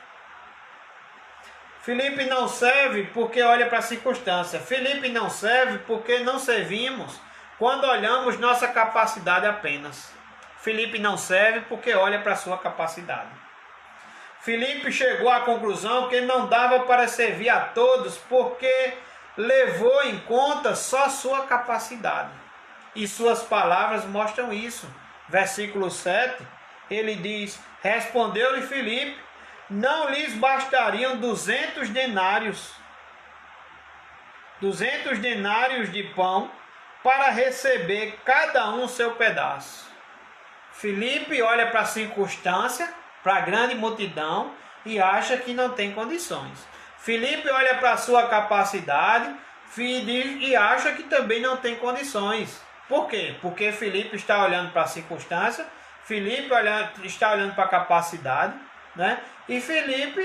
Filipe não serve porque olha para a circunstância. Filipe não serve porque não servimos quando olhamos nossa capacidade apenas. Filipe não serve porque olha para a sua capacidade. Filipe chegou à conclusão que não dava para servir a todos porque levou em conta só sua capacidade. E suas palavras mostram isso. Versículo 7, ele diz: respondeu-lhe Filipe: não lhes bastariam 200 denários de pão para receber cada um seu pedaço. Filipe olha para a circunstância, para a grande multidão e acha que não tem condições. Filipe olha para a sua capacidade e acha que também não tem condições. Por quê? Porque Filipe está olhando para a circunstância, Filipe está olhando para a capacidade, né? E Filipe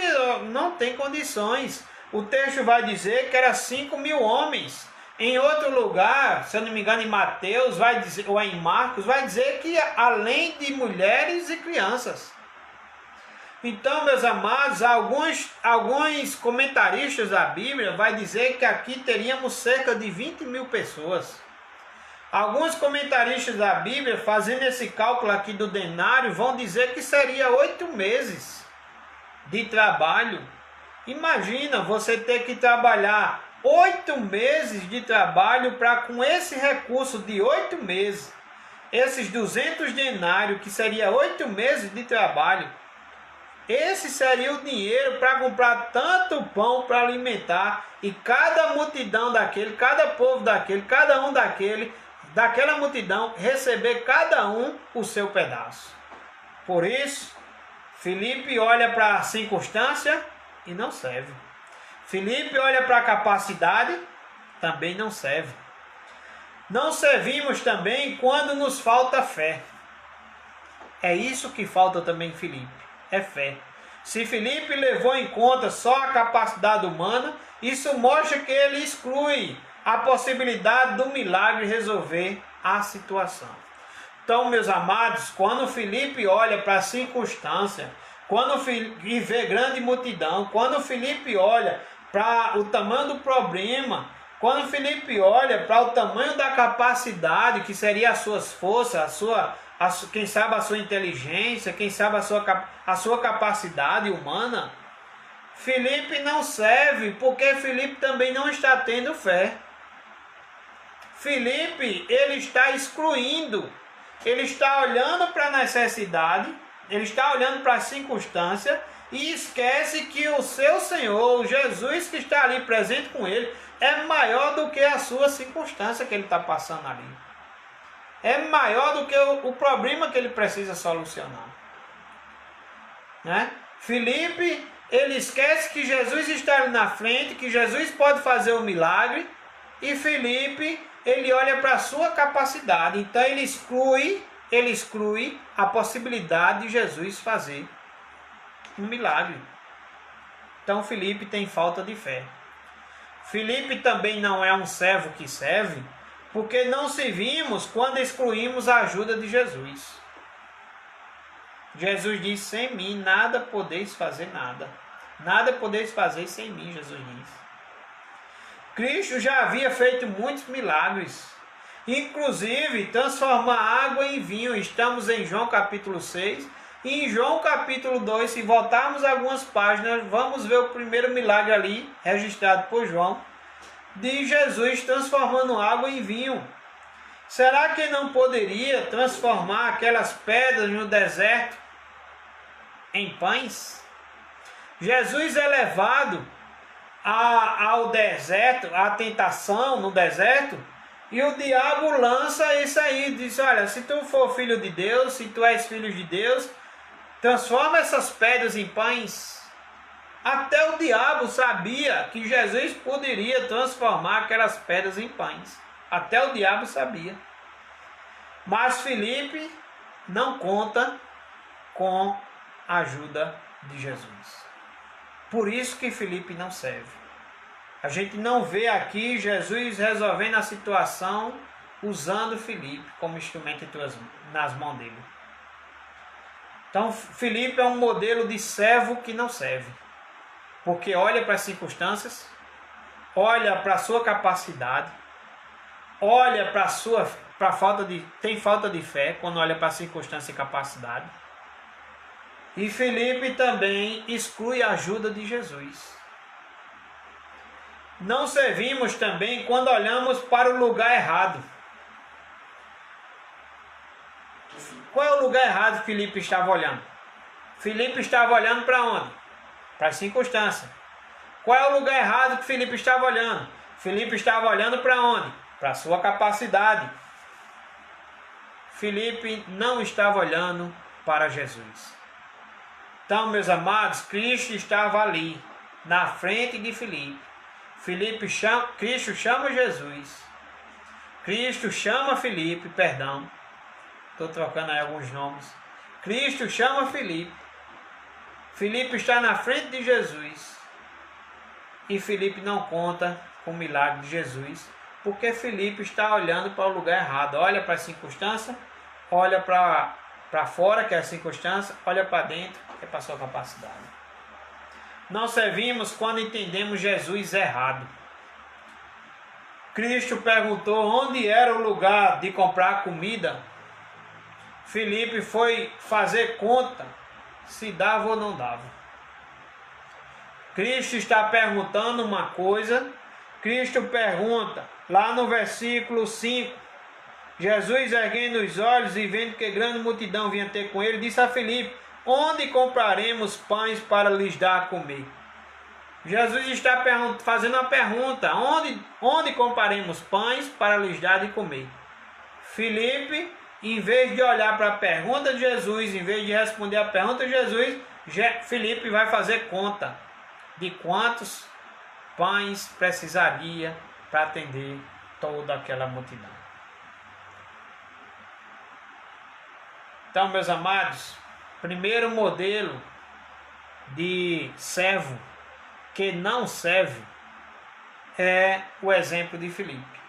não tem condições. O texto vai dizer que era 5.000 homens. Em outro lugar, se eu não me engano, em Mateus, vai dizer, ou em Marcos, vai dizer que além de mulheres e crianças. Então, meus amados, alguns comentaristas da Bíblia vai dizer que aqui teríamos cerca de 20.000 pessoas. Alguns comentaristas da Bíblia, fazendo esse cálculo aqui do denário, vão dizer que seria 8 meses de trabalho. Imagina você ter que trabalhar 8 meses de trabalho para, com esse recurso de 8 meses, esses 200 denários, que seria 8 meses de trabalho, esse seria o dinheiro para comprar tanto pão para alimentar, e cada multidão daquele, cada povo daquele, cada um daquela multidão, receber cada um o seu pedaço. Por isso, Filipe olha para a circunstância e não serve. Filipe olha para a capacidade, também não serve. Não servimos também quando nos falta fé. É isso que falta também em Filipe, é fé. Se Filipe levou em conta só a capacidade humana, isso mostra que ele exclui a possibilidade do milagre resolver a situação. Então, meus amados, quando Filipe olha para a circunstância, quando Filipe vê grande multidão, quando Filipe olha para o tamanho do problema, quando Filipe olha para o tamanho da capacidade, que seria as suas forças, quem sabe a sua inteligência, quem sabe a sua capacidade humana, Filipe não serve, porque Filipe também não está tendo fé. Filipe, ele está excluindo, ele está olhando para a necessidade, ele está olhando para a circunstância e esquece que o seu Senhor, o Jesus que está ali presente com ele, é maior do que a sua circunstância que ele está passando ali. É maior do que o problema que ele precisa solucionar. Né? Filipe, ele esquece que Jesus está ali na frente, que Jesus pode fazer o milagre, e Filipe, ele olha para a sua capacidade, então ele exclui a possibilidade de Jesus fazer um milagre. Então Filipe tem falta de fé. Filipe também não é um servo que serve, porque não servimos quando excluímos a ajuda de Jesus. Jesus diz: sem mim nada podeis fazer nada. Nada podeis fazer sem mim, Jesus diz. Cristo já havia feito muitos milagres, inclusive transformar água em vinho. Estamos em João capítulo 6. E em João capítulo 2, se voltarmos algumas páginas, vamos ver o primeiro milagre ali, registrado por João, de Jesus transformando água em vinho. Será que não poderia transformar aquelas pedras no deserto em pães? Jesus é levado ao deserto, à tentação no deserto, e o diabo lança isso aí, diz: olha, se tu for filho de Deus, se tu és filho de Deus, transforma essas pedras em pães. Até o diabo sabia que Jesus poderia transformar aquelas pedras em pães. Até o diabo sabia. Mas Filipe não conta com a ajuda de Jesus. Por isso que Filipe não serve. A gente não vê aqui Jesus resolvendo a situação usando Filipe como instrumento nas mãos dele. Então Filipe é um modelo de servo que não serve. Porque olha para as circunstâncias, olha para a sua capacidade, olha tem falta de fé quando olha para a circunstância e capacidade. E Filipe também exclui a ajuda de Jesus. Não servimos também quando olhamos para o lugar errado. Qual é o lugar errado que Filipe estava olhando? Filipe estava olhando para onde? Para as circunstâncias. Qual é o lugar errado que Filipe estava olhando? Filipe estava olhando para onde? Para a sua capacidade. Filipe não estava olhando para Jesus. Então, meus amados, Cristo estava ali, na frente de Filipe. Cristo chama Jesus. Cristo chama Filipe, perdão. Estou trocando aí alguns nomes. Cristo chama Filipe. Filipe está na frente de Jesus. E Filipe não conta com o milagre de Jesus, porque Filipe está olhando para o lugar errado. Olha para a circunstância, olha para fora, que é a circunstância, olha para dentro, que é para a sua capacidade. Não servimos quando entendemos Jesus errado. Cristo perguntou onde era o lugar de comprar comida. Filipe foi fazer conta se dava ou não dava. Cristo está perguntando uma coisa. Cristo pergunta lá no versículo 5. Jesus, erguendo os olhos e vendo que grande multidão vinha ter com ele, disse a Filipe: onde compraremos pães para lhes dar a comer? Jesus está fazendo uma pergunta: onde compraremos pães para lhes dar de comer? Filipe, em vez de olhar para a pergunta de Jesus, em vez de responder a pergunta de Jesus, Filipe vai fazer conta de quantos pães precisaria para atender toda aquela multidão. Então, meus amados, primeiro modelo de servo que não serve é o exemplo de Filipe.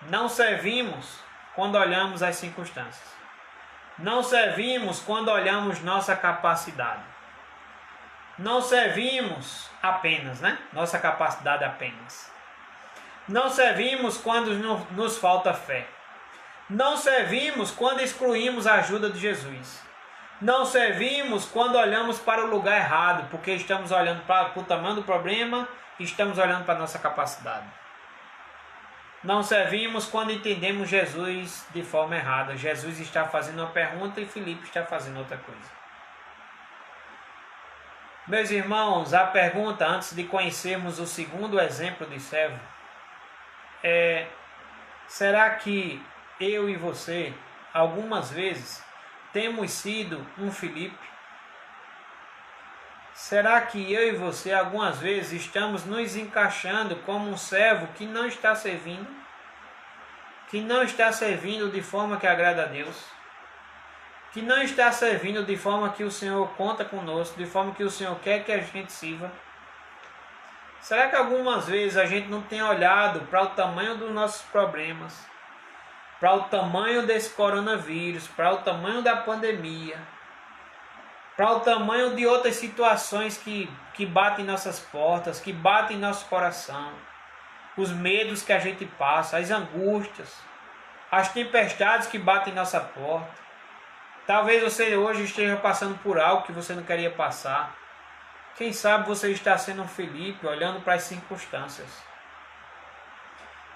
Não servimos quando olhamos as circunstâncias. Não servimos quando olhamos nossa capacidade. Não servimos apenas, nossa capacidade apenas. Não servimos quando nos falta fé. Não servimos quando excluímos a ajuda de Jesus. Não servimos quando olhamos para o lugar errado, porque estamos olhando para o tamanho do problema e estamos olhando para a nossa capacidade. Não servimos quando entendemos Jesus de forma errada. Jesus está fazendo uma pergunta e Filipe está fazendo outra coisa. Meus irmãos, a pergunta antes de conhecermos o segundo exemplo de servo é: será que eu e você, algumas vezes, temos sido um Filipe? Será que eu e você, algumas vezes, estamos nos encaixando como um servo que não está servindo? Que não está servindo de forma que agrada a Deus? Que não está servindo de forma que o Senhor conta conosco, de forma que o Senhor quer que a gente sirva? Será que algumas vezes a gente não tem olhado para o tamanho dos nossos problemas, para o tamanho desse coronavírus, para o tamanho da pandemia, para o tamanho de outras situações que batem em nossas portas, que batem em nosso coração, os medos que a gente passa, as angústias, as tempestades que batem em nossa porta? Talvez você hoje esteja passando por algo que você não queria passar. Quem sabe você está sendo um Filipe, olhando para as circunstâncias.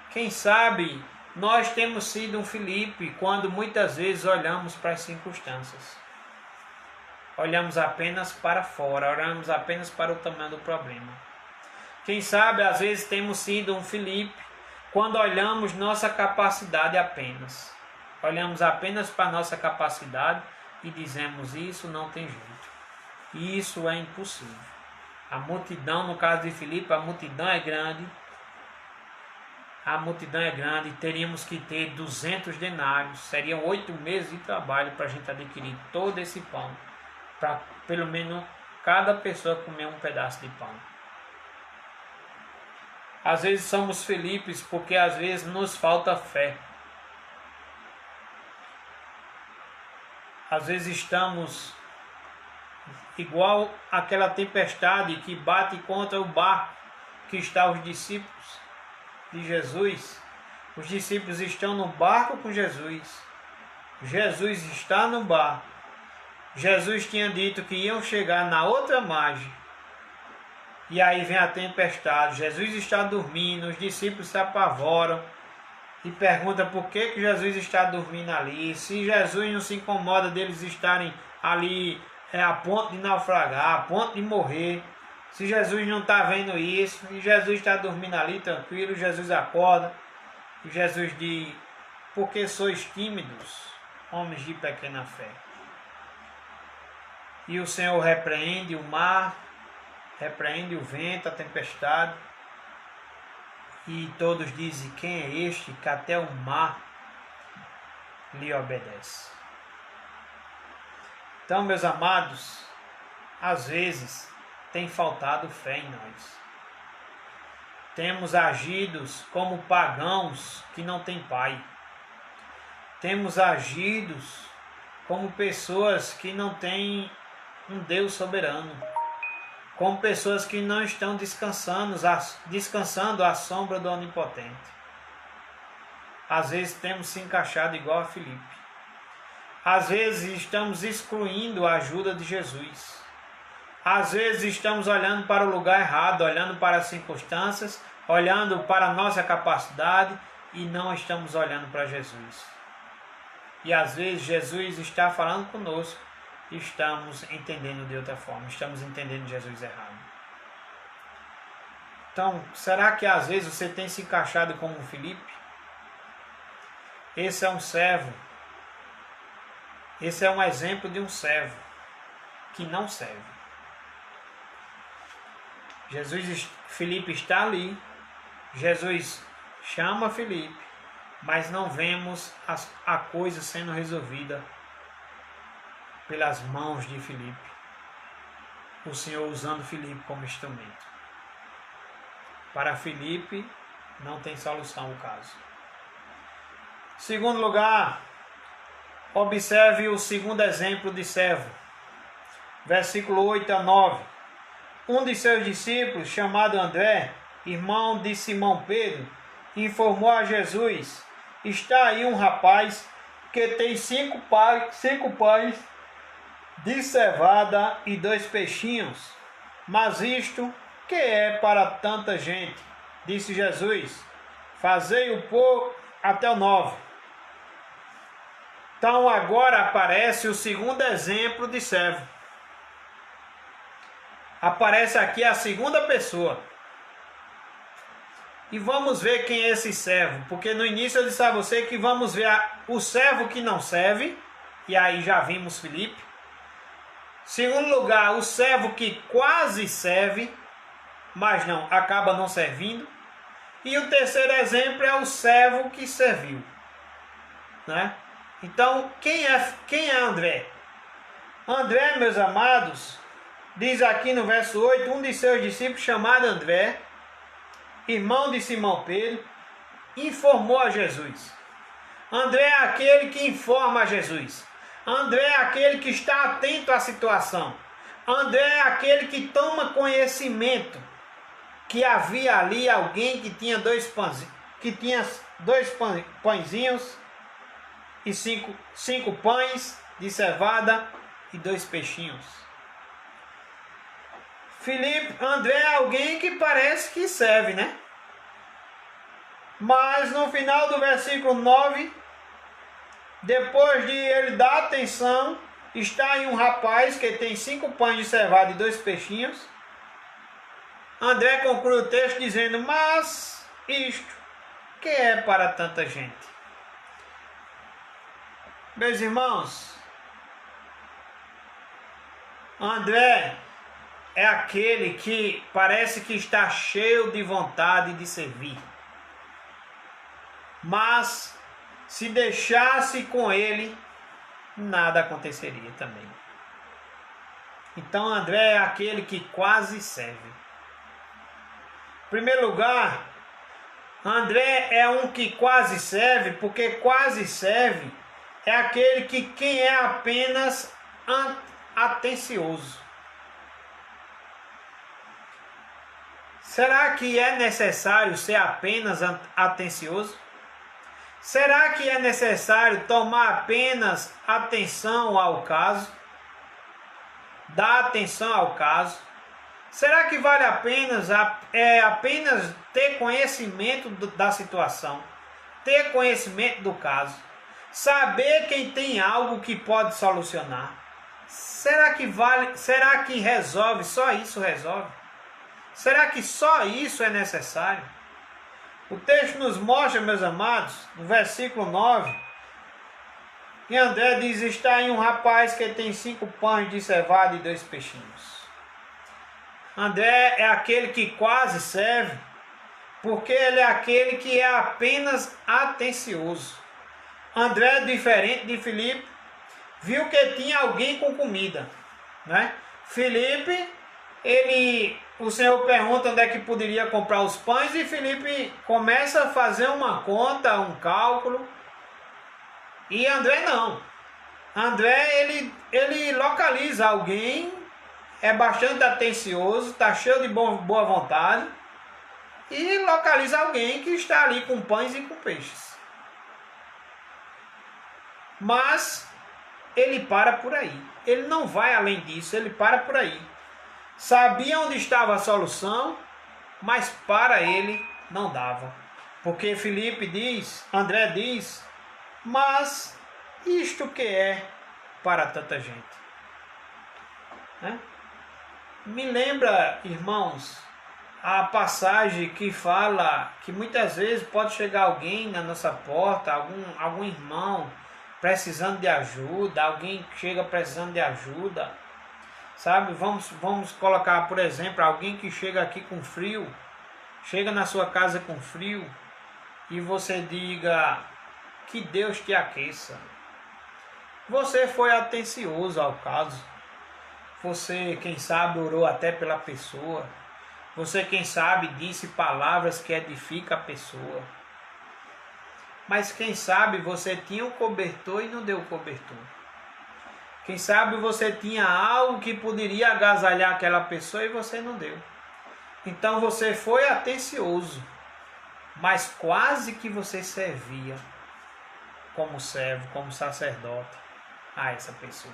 Quem sabe nós temos sido um Filipe quando muitas vezes olhamos para as circunstâncias. Olhamos apenas para fora, olhamos apenas para o tamanho do problema. Quem sabe às vezes temos sido um Filipe quando olhamos nossa capacidade apenas. Olhamos apenas para a nossa capacidade e dizemos: isso não tem jeito, isso é impossível. A multidão, no caso de Filipe, a multidão é grande. A multidão é grande, teríamos que ter 200 denários, seriam 8 meses de trabalho para a gente adquirir todo esse pão, para pelo menos cada pessoa comer um pedaço de pão. Às vezes somos Filipes porque às vezes nos falta fé. Às vezes estamos igual aquela tempestade que bate contra o barco que está os discípulos de Jesus. Os discípulos estão no barco com Jesus. Jesus está no barco. Jesus tinha dito que iam chegar na outra margem. E aí vem a tempestade. Jesus está dormindo. Os discípulos se apavoram e perguntam por que Jesus está dormindo ali. Se Jesus não se incomoda deles estarem ali a ponto de naufragar, a ponto de morrer. Se Jesus não está vendo isso, e Jesus está dormindo ali tranquilo, Jesus acorda, e Jesus diz: porque sois tímidos, homens de pequena fé. E o Senhor repreende o mar, repreende o vento, a tempestade, e todos dizem: quem é este que até o mar lhe obedece? Então, meus amados, às vezes tem faltado fé em nós. Temos agido como pagãos que não têm pai. Temos agido como pessoas que não têm um Deus soberano. como pessoas que não estão descansando à sombra do Onipotente. Às vezes temos se encaixado igual a Filipe. Às vezes estamos excluindo a ajuda de Jesus. Às vezes estamos olhando para o lugar errado, olhando para as circunstâncias, olhando para a nossa capacidade e não estamos olhando para Jesus. E às vezes Jesus está falando conosco e estamos entendendo de outra forma, estamos entendendo Jesus errado. Então, será que às vezes você tem se encaixado como um Filipe? Esse é um servo. Esse é um exemplo de um servo que não serve. Filipe está ali. Jesus chama Filipe, mas não vemos a coisa sendo resolvida pelas mãos de Filipe. O Senhor usando Filipe como instrumento. Para Filipe não tem solução o caso. Segundo lugar, observe o segundo exemplo de servo. Versículo 8 a 9. Um de seus discípulos, chamado André, irmão de Simão Pedro, informou a Jesus: está aí um rapaz que tem 5 pães de cevada e 2 peixinhos. Mas isto que é para tanta gente? Disse Jesus: fazei-o pôr até o 9. Então agora aparece o segundo exemplo de servo. Aparece aqui a segunda pessoa. E vamos ver quem é esse servo. Porque no início eu disse a você que vamos ver o servo que não serve. E aí já vimos Filipe. Segundo lugar, o servo que quase serve, mas não, acaba não servindo. E o terceiro exemplo é o servo que serviu. Né? Então, quem é André? André, meus amados, diz aqui no verso 8, um de seus discípulos, chamado André, irmão de Simão Pedro, informou a Jesus. André é aquele que informa a Jesus. André é aquele que está atento à situação. André é aquele que toma conhecimento que havia ali alguém que tinha 2 pãezinhos e 5 pães de cevada e 2 peixinhos. André é alguém que parece que serve, né? Mas no final do versículo 9, depois de ele dar atenção, está aí um rapaz que tem 5 pães de cevada e 2 peixinhos. André conclui o texto dizendo: mas isto que é para tanta gente? Meus irmãos, André é aquele que parece que está cheio de vontade de servir. Mas se deixasse com ele, nada aconteceria também. Então André é aquele que quase serve. Em primeiro lugar, André é um que quase serve, porque quase serve é aquele que quem é apenas atencioso. Será que é necessário ser apenas atencioso? Será que é necessário tomar apenas atenção ao caso? Dar atenção ao caso? Será que vale a pena apenas ter conhecimento da situação? Ter conhecimento do caso? Saber quem tem algo que pode solucionar? Será que resolve? Só isso resolve? Será que só isso é necessário? O texto nos mostra, meus amados, no versículo 9, que André diz: está aí um rapaz que tem 5 pães de cevada e 2 peixinhos. André é aquele que quase serve, porque ele é aquele que é apenas atencioso. André, diferente de Filipe, viu que tinha alguém com comida, né? Filipe, o Senhor pergunta onde é que poderia comprar os pães e Filipe começa a fazer uma conta, um cálculo. E André não. André, ele localiza alguém é bastante atencioso, está cheio de boa vontade e localiza alguém que está ali com pães e com peixes. Mas ele para por aí. Ele não vai além disso, ele para por aí. Sabia onde estava a solução, mas para ele não dava. Porque André diz, mas isto que é para tanta gente? Né? Me lembra, irmãos, a passagem que fala que muitas vezes pode chegar alguém na nossa porta, algum irmão precisando de ajuda, alguém que chega precisando de ajuda, sabe? Vamos colocar, por exemplo, alguém que chega aqui com frio, chega na sua casa com frio e você diga que Deus te aqueça. Você foi atencioso ao caso. Você, quem sabe, orou até pela pessoa. Você, quem sabe, disse palavras que edificam a pessoa. Mas quem sabe você tinha um cobertor e não deu o cobertor. Quem sabe você tinha algo que poderia agasalhar aquela pessoa e você não deu. Então você foi atencioso, mas quase que você servia como servo, como sacerdote a essa pessoa.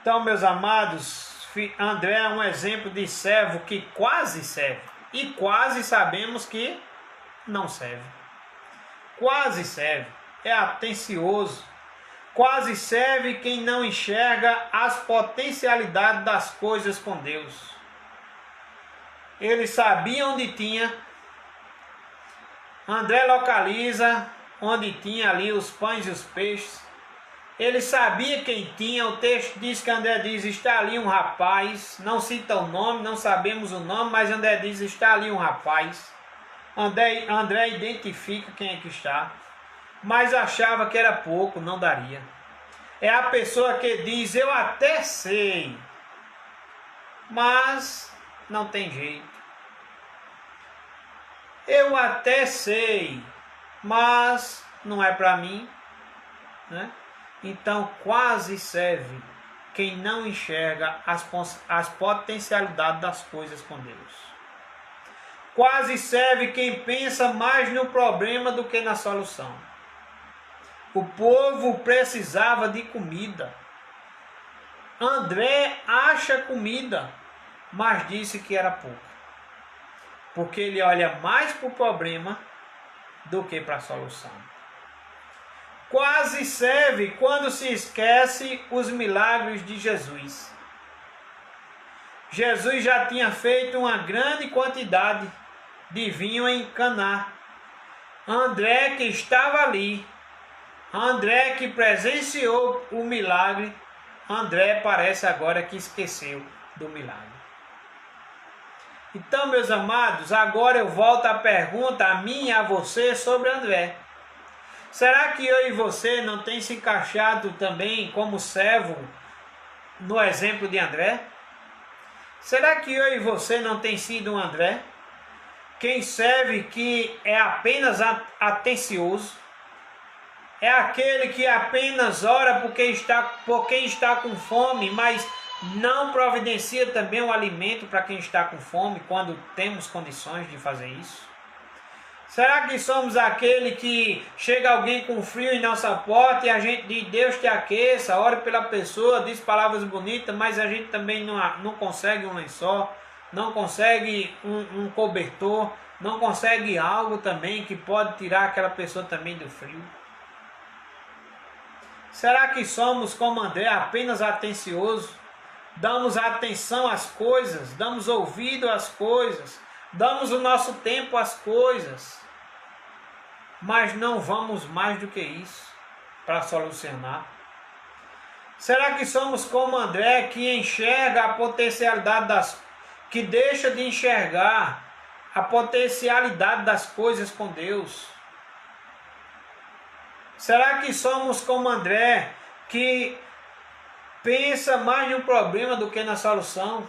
Então, meus amados, André é um exemplo de servo que quase serve. E quase sabemos que não serve. Quase serve. É atencioso. Quase serve quem não enxerga as potencialidades das coisas com Deus. Ele sabia onde tinha. André localiza onde tinha ali os pães e os peixes. Ele sabia quem tinha. O texto diz que André diz, está ali um rapaz. Não cita o nome, não sabemos o nome, mas André diz, está ali um rapaz. André identifica quem é que está. Mas achava que era pouco, não daria. É a pessoa que diz, eu até sei, mas não tem jeito. Eu até sei, mas não é para mim, né? Então quase serve quem não enxerga as potencialidades das coisas com Deus. Quase serve quem pensa mais no problema do que na solução. O povo precisava de comida. André acha comida, mas disse que era pouco. Porque ele olha mais para o problema do que para a solução. Quase serve quando se esquece os milagres de Jesus. Jesus já tinha feito uma grande quantidade de vinho em Caná. André que estava ali, André que presenciou o milagre, André parece agora que esqueceu do milagre. Então, meus amados, agora eu volto à pergunta a mim e a você sobre André. Será que eu e você não tem se encaixado também como servo no exemplo de André? Será que eu e você não tem sido um André? Quem serve que é apenas atencioso, é aquele que apenas ora por quem está com fome, mas não providencia também o alimento para quem está com fome quando temos condições de fazer isso? Será que somos aquele que chega alguém com frio em nossa porta e a gente diz Deus te aqueça, ora pela pessoa, diz palavras bonitas, mas a gente também não consegue um lençol, não consegue um cobertor, não consegue algo também que pode tirar aquela pessoa também do frio? Será que somos como André, apenas atencioso? Damos atenção às coisas, damos ouvido às coisas, damos o nosso tempo às coisas, mas não vamos mais do que isso para solucionar? Será que somos como André, que enxerga a potencialidade que deixa de enxergar a potencialidade das coisas com Deus? Será que somos como André, que pensa mais no problema do que na solução?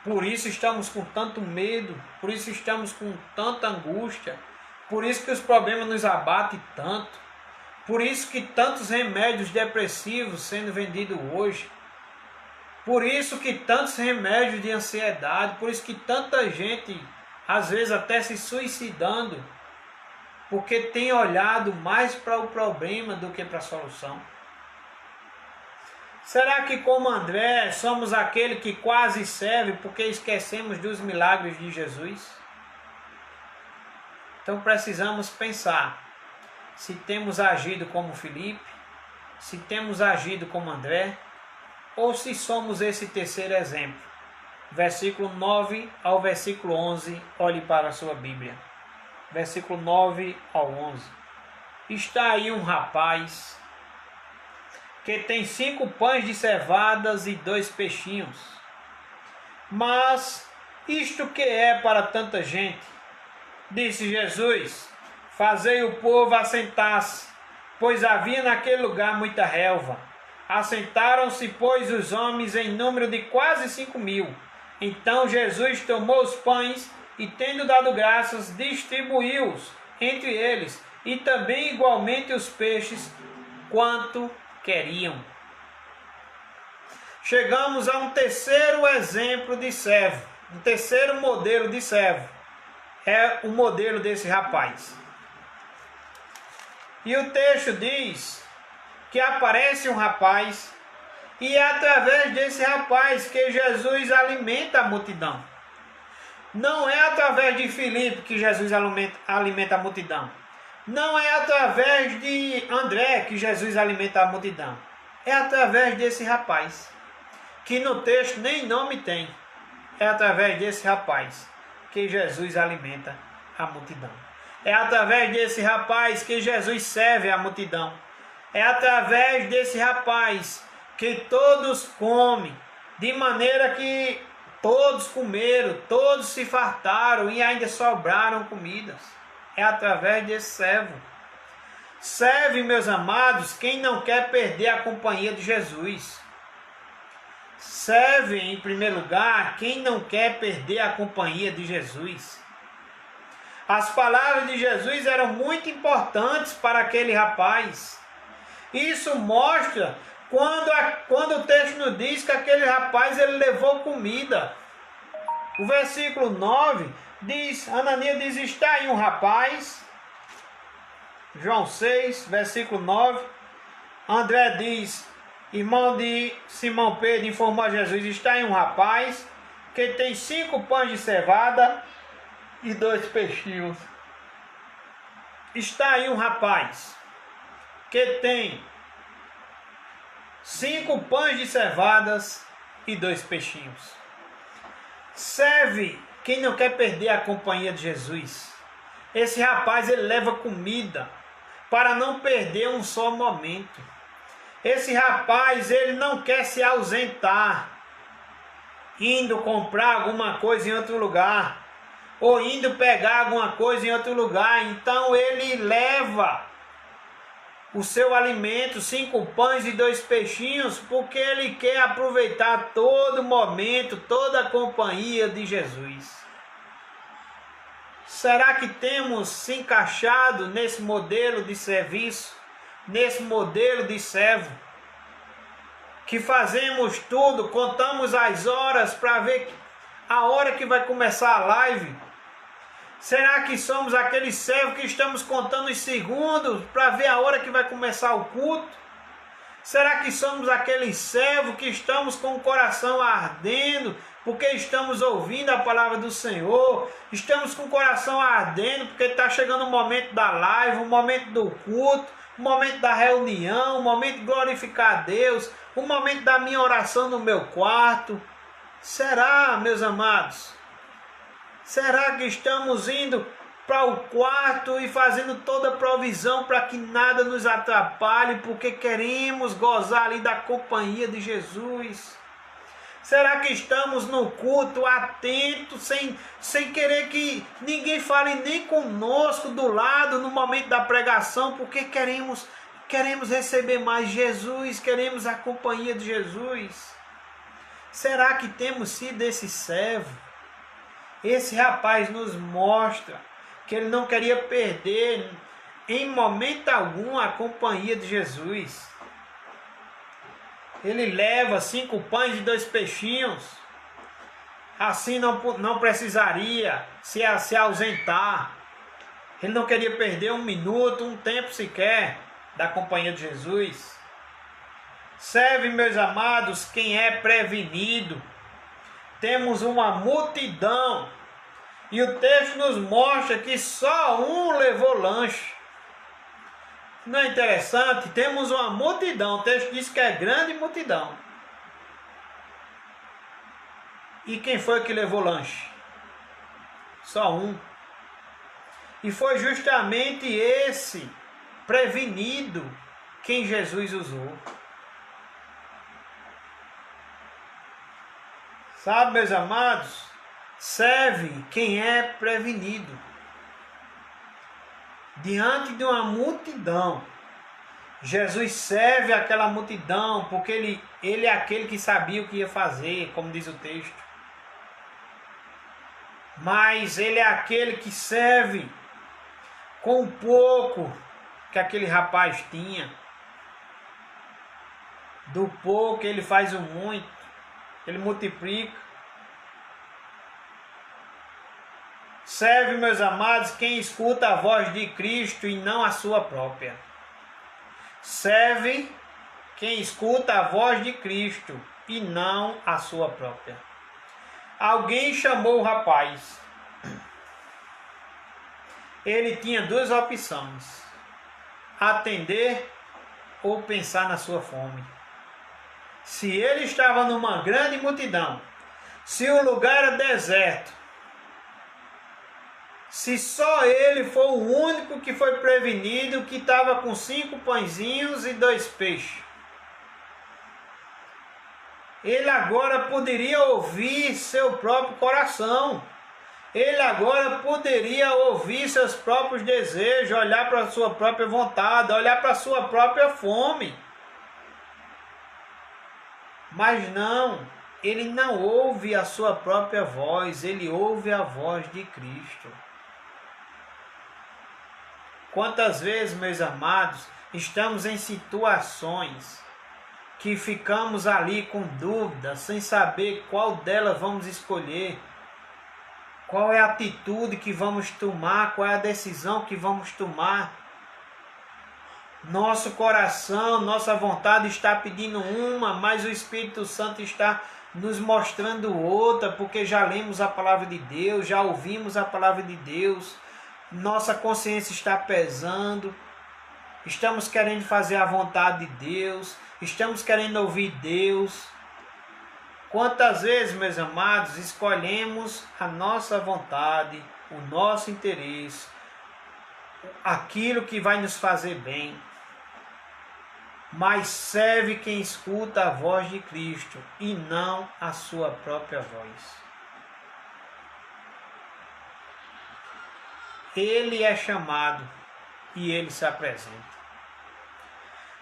Por isso estamos com tanto medo, por isso estamos com tanta angústia, por isso que os problemas nos abatem tanto, Por isso que tantos remédios depressivos sendo vendidos hoje. Por isso que tantos remédios de ansiedade. Por isso que tanta gente, às vezes até se suicidando. Porque tem olhado mais para o problema do que para a solução. Será que, como André, somos aquele que quase serve porque esquecemos dos milagres de Jesus? Então precisamos pensar se temos agido como Filipe, se temos agido como André, ou se somos esse terceiro exemplo. Versículo 9 ao versículo 11, olhe para a sua Bíblia. Versículo 9 ao 11. Está aí um rapaz que tem 5 pães de cevadas e 2 peixinhos. Mas isto que é para tanta gente? Disse Jesus: fazei o povo assentar-se, pois havia naquele lugar muita relva. Assentaram-se, pois, os homens em número de quase 5.000. Então Jesus tomou os pães e, tendo dado graças, distribuiu-os entre eles, e também igualmente os peixes, quanto queriam. Chegamos a um terceiro exemplo de servo, um terceiro modelo de servo. É o modelo desse rapaz. E o texto diz que aparece um rapaz, e é através desse rapaz que Jesus alimenta a multidão. Não é através de Filipe que Jesus alimenta a multidão. Não é através de André que Jesus alimenta a multidão. É através desse rapaz, que no texto nem nome tem. É através desse rapaz que Jesus alimenta a multidão. É através desse rapaz que Jesus serve a multidão. É através desse rapaz que todos comem, de maneira que todos comeram, todos se fartaram e ainda sobraram comidas. É através desse servo. Serve, meus amados, quem não quer perder a companhia de Jesus. Serve, em primeiro lugar, quem não quer perder a companhia de Jesus. As palavras de Jesus eram muito importantes para aquele rapaz. Isso mostra quando o texto nos diz que aquele rapaz ele levou comida. O versículo 9 diz, Ananias diz, está aí um rapaz. João 6, versículo 9. André diz, irmão de Simão Pedro, informou a Jesus, está aí um rapaz que tem 5 pães de cevada e 2 peixinhos. Está aí um rapaz que tem 5 pães de cevadas e 2 peixinhos. Serve quem não quer perder a companhia de Jesus. Esse rapaz ele leva comida para não perder um só momento. Esse rapaz ele não quer se ausentar, indo comprar alguma coisa em outro lugar, ou indo pegar alguma coisa em outro lugar. Então ele leva o seu alimento, 5 pães e 2 peixinhos, porque ele quer aproveitar todo momento, toda a companhia de Jesus. Será que temos se encaixado nesse modelo de serviço, nesse modelo de servo? Que fazemos tudo, contamos as horas para ver a hora que vai começar a live? Será que somos aquele servo que estamos contando os segundos para ver a hora que vai começar o culto? Será que somos aquele servo que estamos com o coração ardendo porque estamos ouvindo a palavra do Senhor? Estamos com o coração ardendo porque está chegando o momento da live, o momento do culto, o momento da reunião, o momento de glorificar a Deus, o momento da minha oração no meu quarto. Será, meus amados? Será que estamos indo para o quarto e fazendo toda a provisão para que nada nos atrapalhe, porque queremos gozar ali da companhia de Jesus? Será que estamos no culto atentos, sem querer que ninguém fale nem conosco do lado no momento da pregação, porque queremos receber mais Jesus, queremos a companhia de Jesus? Será que temos sido esse servo? Esse rapaz nos mostra que ele não queria perder em momento algum a companhia de Jesus. Ele leva 5 pães e 2 peixinhos. Assim não precisaria se ausentar. Ele não queria perder um minuto, um tempo sequer da companhia de Jesus. Serve, meus amados, quem é prevenido. Temos uma multidão. E o texto nos mostra que só um levou lanche. Não é interessante? Temos uma multidão. O texto diz que é grande multidão. E quem foi que levou lanche? Só um. E foi justamente esse prevenido quem Jesus usou. Sabe, meus amados? Serve quem é prevenido. Diante de uma multidão, Jesus serve aquela multidão porque ele é aquele que sabia o que ia fazer, como diz o texto. Mas ele é aquele que serve com o pouco que aquele rapaz tinha. Do pouco ele faz o muito, ele multiplica. Serve, meus amados, quem escuta a voz de Cristo e não a sua própria. Serve quem escuta a voz de Cristo e não a sua própria. Alguém chamou o rapaz. Ele tinha 2 opções: atender ou pensar na sua fome. Se ele estava numa grande multidão, se o lugar era deserto, se só ele foi o único que foi prevenido, que estava com 5 pãezinhos e 2 peixes, ele agora poderia ouvir seu próprio coração. Ele agora poderia ouvir seus próprios desejos, olhar para a sua própria vontade, olhar para a sua própria fome. Mas não, ele não ouve a sua própria voz, ele ouve a voz de Cristo. Quantas vezes, meus amados, estamos em situações que ficamos ali com dúvida, sem saber qual delas vamos escolher, qual é a atitude que vamos tomar, qual é a decisão que vamos tomar. Nosso coração, nossa vontade está pedindo uma, mas o Espírito Santo está nos mostrando outra, porque já lemos a palavra de Deus, já ouvimos a palavra de Deus, nossa consciência está pesando, estamos querendo fazer a vontade de Deus, estamos querendo ouvir Deus. Quantas vezes, meus amados, escolhemos a nossa vontade, o nosso interesse, aquilo que vai nos fazer bem, mas serve quem escuta a voz de Cristo e não a sua própria voz. Ele é chamado e ele se apresenta.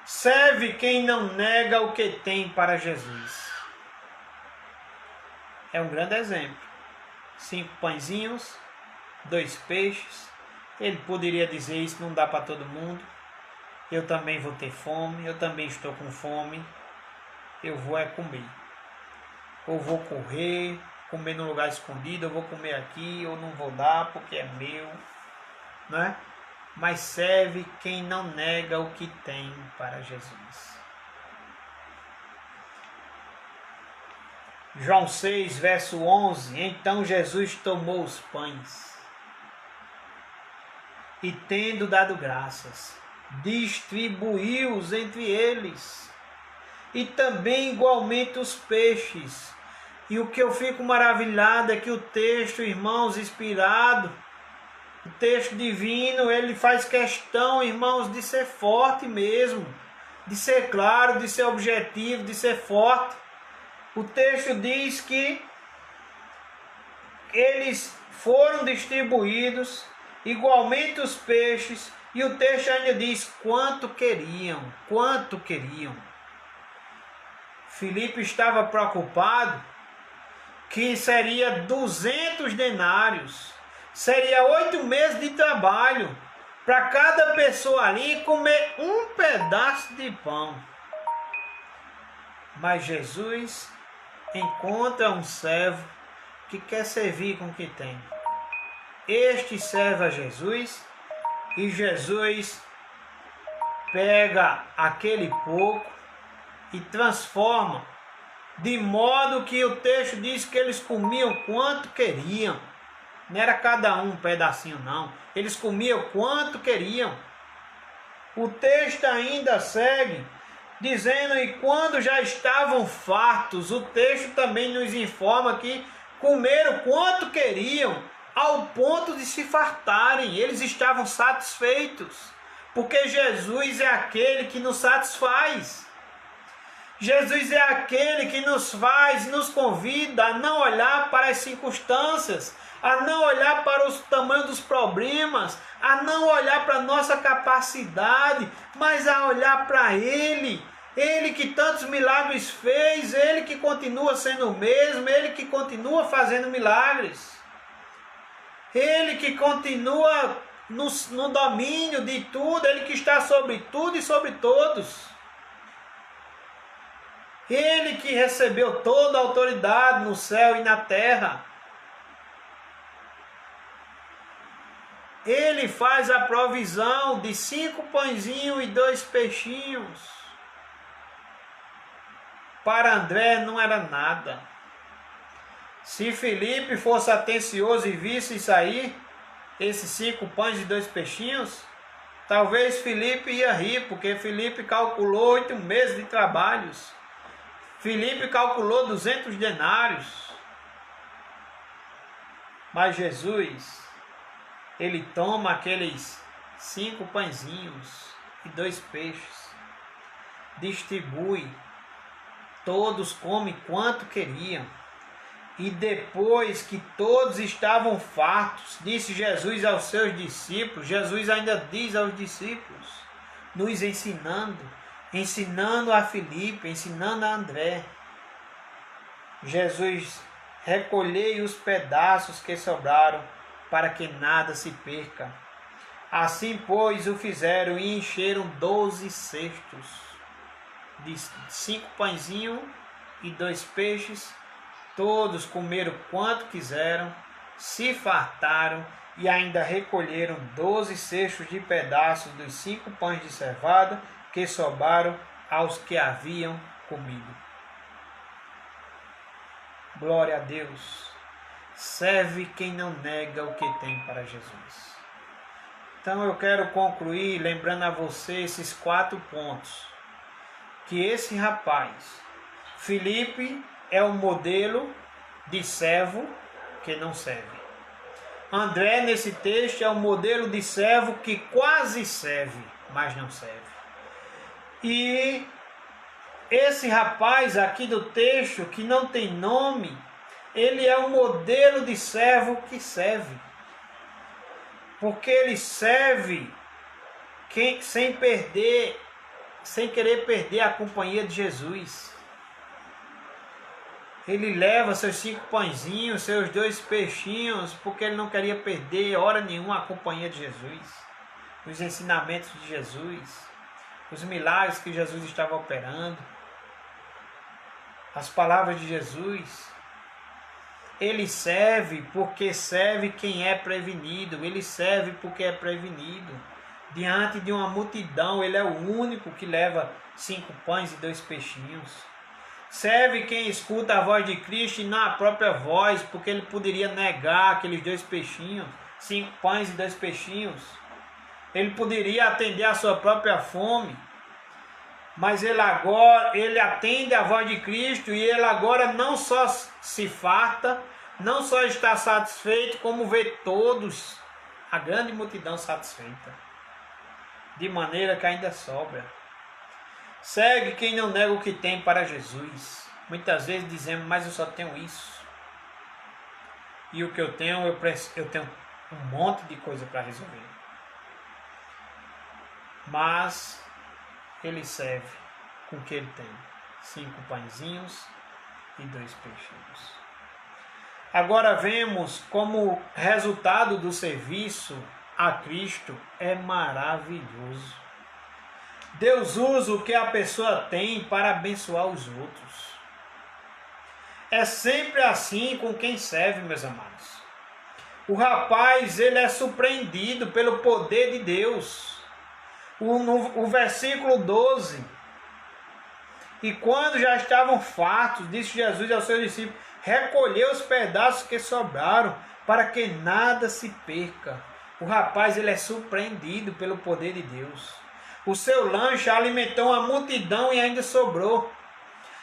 Serve quem não nega o que tem para Jesus. É um grande exemplo. 5 pãezinhos, 2 peixes. Ele poderia dizer: isso não dá para todo mundo. Eu também vou ter fome, eu também estou com fome. Eu vou comer. Ou vou comer num lugar escondido, eu vou comer aqui, ou não vou dar porque é meu. Não é? Mas serve quem não nega o que tem para Jesus. João 6, verso 11. Então Jesus tomou os pães e, tendo dado graças, distribuiu-os entre eles, e também igualmente os peixes. E o que eu fico maravilhado é que o texto, irmãos, inspirado, o texto divino, ele faz questão, irmãos, de ser forte mesmo, de ser claro, de ser objetivo, de ser forte. O texto diz que eles foram distribuídos, igualmente os peixes, e o texto ainda diz quanto queriam, quanto queriam. Filipe estava preocupado que seria 200 denários, seria 8 meses de trabalho para cada pessoa ali comer um pedaço de pão. Mas Jesus encontra um servo que quer servir com o que tem. Este serve a Jesus e Jesus pega aquele pouco e transforma, de modo que o texto diz que eles comiam quanto queriam. Não era cada um pedacinho não, eles comiam quanto queriam. O texto ainda segue dizendo, e quando já estavam fartos, o texto também nos informa que comeram quanto queriam, ao ponto de se fartarem. Eles estavam satisfeitos, porque Jesus é aquele que nos satisfaz. Jesus é aquele que nos faz, nos convida a não olhar para as circunstâncias, a não olhar para os tamanhos dos problemas, a não olhar para a nossa capacidade, mas a olhar para Ele. Ele que tantos milagres fez, Ele que continua sendo o mesmo, Ele que continua fazendo milagres. Ele que continua no domínio de tudo, Ele que está sobre tudo e sobre todos. Ele que recebeu toda a autoridade no céu e na terra. Ele faz a provisão de 5 pãezinhos e 2 peixinhos. Para André não era nada. Se Filipe fosse atencioso e visse sair esses 5 pães e 2 peixinhos, talvez Filipe ia rir, porque Filipe calculou 8 meses de trabalhos. Filipe calculou 200 denários. Mas Jesus, ele toma aqueles 5 pãezinhos e 2 peixes, distribui, todos comem quanto queriam. E depois que todos estavam fartos, disse Jesus aos seus discípulos, Jesus ainda diz aos discípulos, nos ensinando a Filipe, ensinando a André. Jesus, recolhei os pedaços que sobraram, para que nada se perca. Assim, pois, o fizeram e encheram 12 cestos, de 5 pãezinhos e 2 peixes. Todos comeram quanto quiseram, se fartaram e ainda recolheram 12 cestos de pedaços dos 5 pães de cevada que sobraram aos que haviam comido. Glória a Deus. Serve quem não nega o que tem para Jesus. Então eu quero concluir lembrando a você esses 4 pontos. Que esse rapaz, Filipe, é o modelo de servo que não serve. André, nesse texto, é o modelo de servo que quase serve, mas não serve. E esse rapaz aqui do texto, que não tem nome, ele é o modelo de servo que serve. Porque ele serve sem querer perder a companhia de Jesus. Ele leva seus 5 pãezinhos, seus 2 peixinhos, porque ele não queria perder hora nenhuma a companhia de Jesus, os ensinamentos de Jesus, os milagres que Jesus estava operando, as palavras de Jesus. Ele serve porque serve quem é prevenido, ele serve porque é prevenido. Diante de uma multidão, ele é o único que leva 5 pães e 2 peixinhos. Serve quem escuta a voz de Cristo e não a própria voz, porque ele poderia negar aqueles 2 peixinhos, 5 pães e 2 peixinhos. Ele poderia atender a sua própria fome, mas ele atende a voz de Cristo e ele agora não só se farta, não só está satisfeito, como vê todos, a grande multidão satisfeita, de maneira que ainda sobra. Segue quem não nega o que tem para Jesus. Muitas vezes dizemos, mas eu só tenho isso. E o que eu tenho, eu tenho um monte de coisa para resolver. Mas ele serve com o que ele tem. 5 pãezinhos e 2 peixinhos. Agora vemos como resultado do serviço a Cristo é maravilhoso. Deus usa o que a pessoa tem para abençoar os outros. É sempre assim com quem serve, meus amados. O rapaz, ele é surpreendido pelo poder de Deus. O versículo 12. E quando já estavam fartos, disse Jesus aos seus discípulos: recolheu os pedaços que sobraram, para que nada se perca. O rapaz, ele é surpreendido pelo poder de Deus. O seu lanche alimentou uma multidão e ainda sobrou.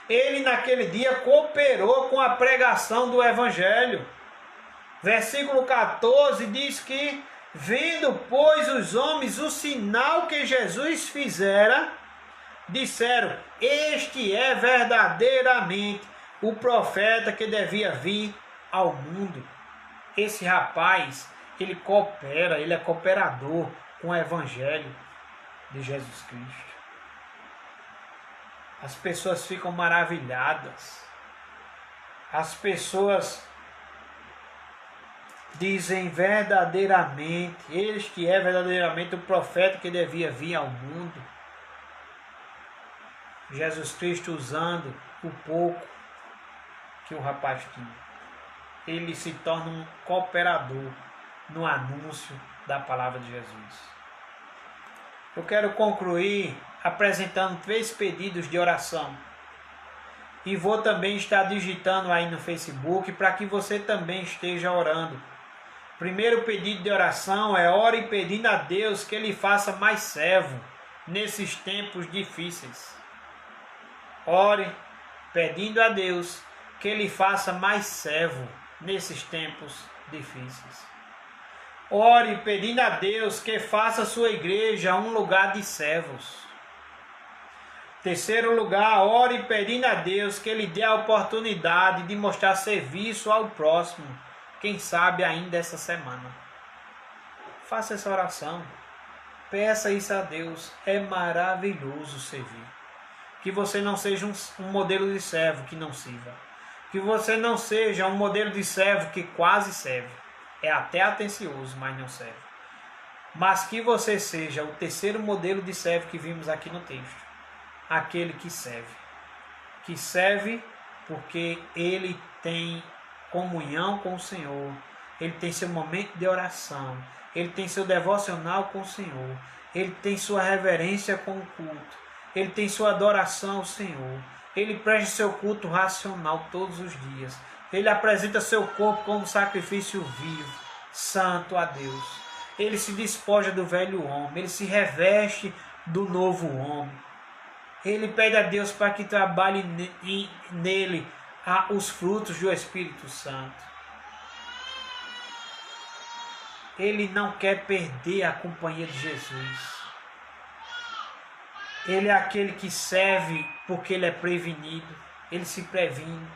Ele naquele dia cooperou com a pregação do Evangelho. Versículo 14 diz que, vendo, pois, os homens o sinal que Jesus fizera, disseram: este é verdadeiramente o profeta que devia vir ao mundo. Esse rapaz, ele coopera, ele é cooperador com o Evangelho de Jesus Cristo. As pessoas ficam maravilhadas. As pessoas dizem verdadeiramente, este é verdadeiramente o profeta que devia vir ao mundo. Jesus Cristo usando o pouco que o rapaz tinha. Ele se torna um cooperador no anúncio da palavra de Jesus. Eu quero concluir apresentando 3 pedidos de oração. E vou também estar digitando aí no Facebook para que você também esteja orando. Primeiro pedido de oração é: ore pedindo a Deus que Ele faça mais servo nesses tempos difíceis. Ore pedindo a Deus que Ele faça mais servo nesses tempos difíceis. Ore pedindo a Deus que faça a sua igreja um lugar de servos. Terceiro lugar, ore pedindo a Deus que Ele dê a oportunidade de mostrar serviço ao próximo, quem sabe ainda essa semana. Faça essa oração. Peça isso a Deus. É maravilhoso servir. Que você não seja um modelo de servo que não sirva. Que você não seja um modelo de servo que quase serve. É até atencioso, mas não serve. Mas que você seja o terceiro modelo de servo que vimos aqui no texto. Aquele que serve. Que serve porque ele tem comunhão com o Senhor. Ele tem seu momento de oração. Ele tem seu devocional com o Senhor. Ele tem sua reverência com o culto. Ele tem sua adoração ao Senhor. Ele presta seu culto racional todos os dias. Ele apresenta seu corpo como sacrifício vivo, santo a Deus. Ele se despoja do velho homem. Ele se reveste do novo homem. Ele pede a Deus para que trabalhe nele os frutos do Espírito Santo. Ele não quer perder a companhia de Jesus. Ele é aquele que serve porque ele é prevenido. Ele se previne.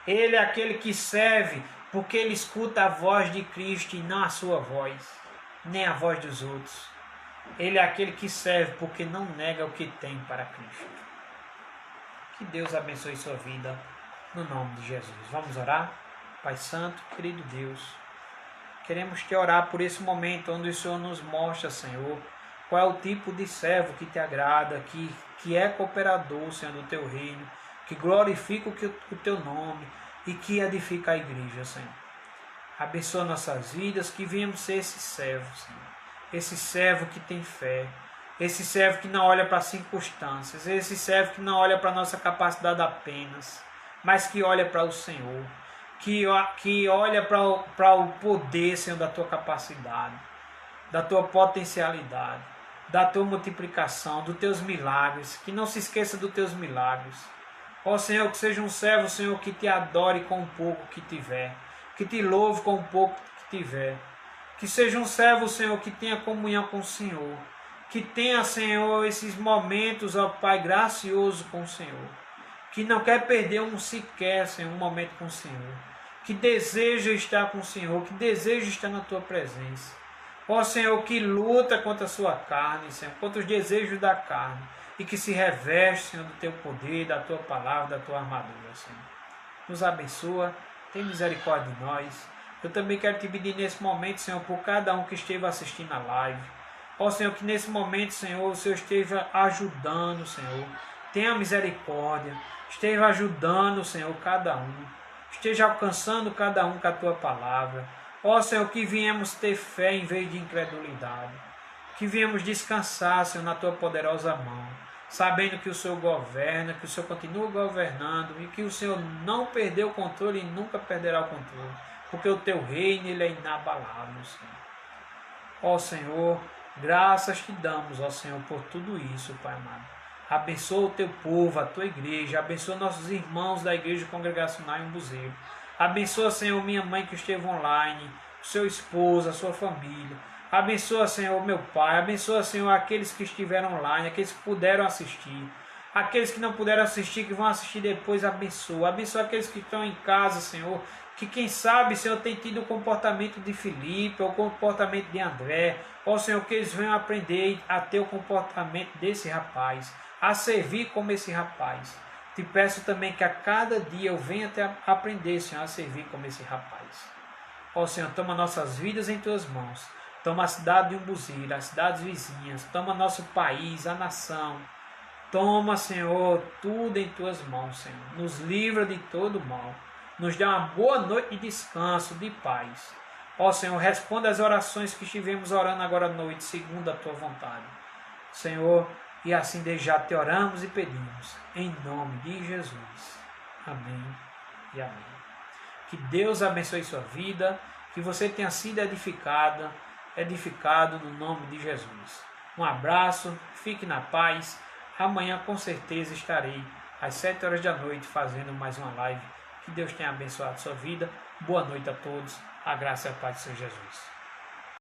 Ele é aquele que serve porque ele escuta a voz de Cristo e não a sua voz, nem a voz dos outros. Ele é aquele que serve porque não nega o que tem para Cristo. Que Deus abençoe sua vida, no nome de Jesus. Vamos orar? Pai Santo, querido Deus, queremos te orar por esse momento onde o Senhor nos mostra, Senhor, qual é o tipo de servo que te agrada, que é cooperador, Senhor, do teu reino, que glorifica o teu nome e que edifica a igreja, Senhor. Abençoa nossas vidas, que venhamos ser esse servo, Senhor. Esse servo que tem fé, esse servo que não olha para as circunstâncias, esse servo que não olha para a nossa capacidade apenas, mas que olha para o Senhor, que olha para o poder, Senhor, da tua capacidade, da tua potencialidade, da tua multiplicação, dos teus milagres, que não se esqueça dos teus milagres. Ó Senhor, que seja um servo, Senhor, que te adore com o pouco que tiver, que te louve com o pouco que tiver. Que seja um servo, Senhor, que tenha comunhão com o Senhor. Que tenha, Senhor, esses momentos, ó Pai, gracioso com o Senhor. Que não quer perder um sequer, Senhor, um momento com o Senhor. Que deseja estar com o Senhor, que deseja estar na Tua presença. Ó Senhor, que luta contra a sua carne, Senhor, contra os desejos da carne. E que se reveste, Senhor, do Teu poder, da Tua palavra, da Tua armadura, Senhor. Nos abençoa, tem misericórdia de nós. Eu também quero te pedir nesse momento, Senhor, por cada um que esteve assistindo a live. Ó Senhor, que nesse momento, Senhor, o Senhor esteja ajudando, Senhor. Tenha misericórdia. Esteja ajudando, Senhor, cada um. Esteja alcançando cada um com a tua palavra. Ó Senhor, que viemos ter fé em vez de incredulidade. Que viemos descansar, Senhor, na tua poderosa mão. Sabendo que o Senhor governa, que o Senhor continua governando e que o Senhor não perdeu o controle e nunca perderá o controle. Porque o teu reino, ele é inabalável, Senhor. Ó Senhor, graças te damos, ó Senhor, por tudo isso, Pai amado. Abençoa o teu povo, a tua igreja. Abençoa nossos irmãos da igreja congregacional em Umbuzeiro. Abençoa, Senhor, minha mãe que esteve online, o seu esposo, a sua família. Abençoa, Senhor, meu Pai. Abençoa, Senhor, aqueles que estiveram online, aqueles que puderam assistir. Aqueles que não puderam assistir, que vão assistir depois, abençoa. Abençoa aqueles que estão em casa, Senhor. Que quem sabe, Senhor, tem tido o comportamento de Filipe, ou o comportamento de André. Ó, Senhor, que eles venham aprender a ter o comportamento desse rapaz. A servir como esse rapaz. Te peço também que a cada dia eu venha até aprender, Senhor, a servir como esse rapaz. Ó, Senhor, toma nossas vidas em tuas mãos. Toma a cidade de Umbuzeiro, as cidades vizinhas. Toma nosso país, a nação. Toma, Senhor, tudo em tuas mãos, Senhor. Nos livra de todo mal. Nos dê uma boa noite de descanso, de paz. Ó, Senhor, responda as orações que estivemos orando agora à noite, segundo a tua vontade. Senhor, e assim desde já te oramos e pedimos, em nome de Jesus. Amém e amém. Que Deus abençoe sua vida, que você tenha sido edificado no nome de Jesus. Um abraço, fique na paz. Amanhã com certeza estarei às 7 horas da noite fazendo mais uma live. Que Deus tenha abençoado sua vida. Boa noite a todos. A graça e a paz do Senhor Jesus.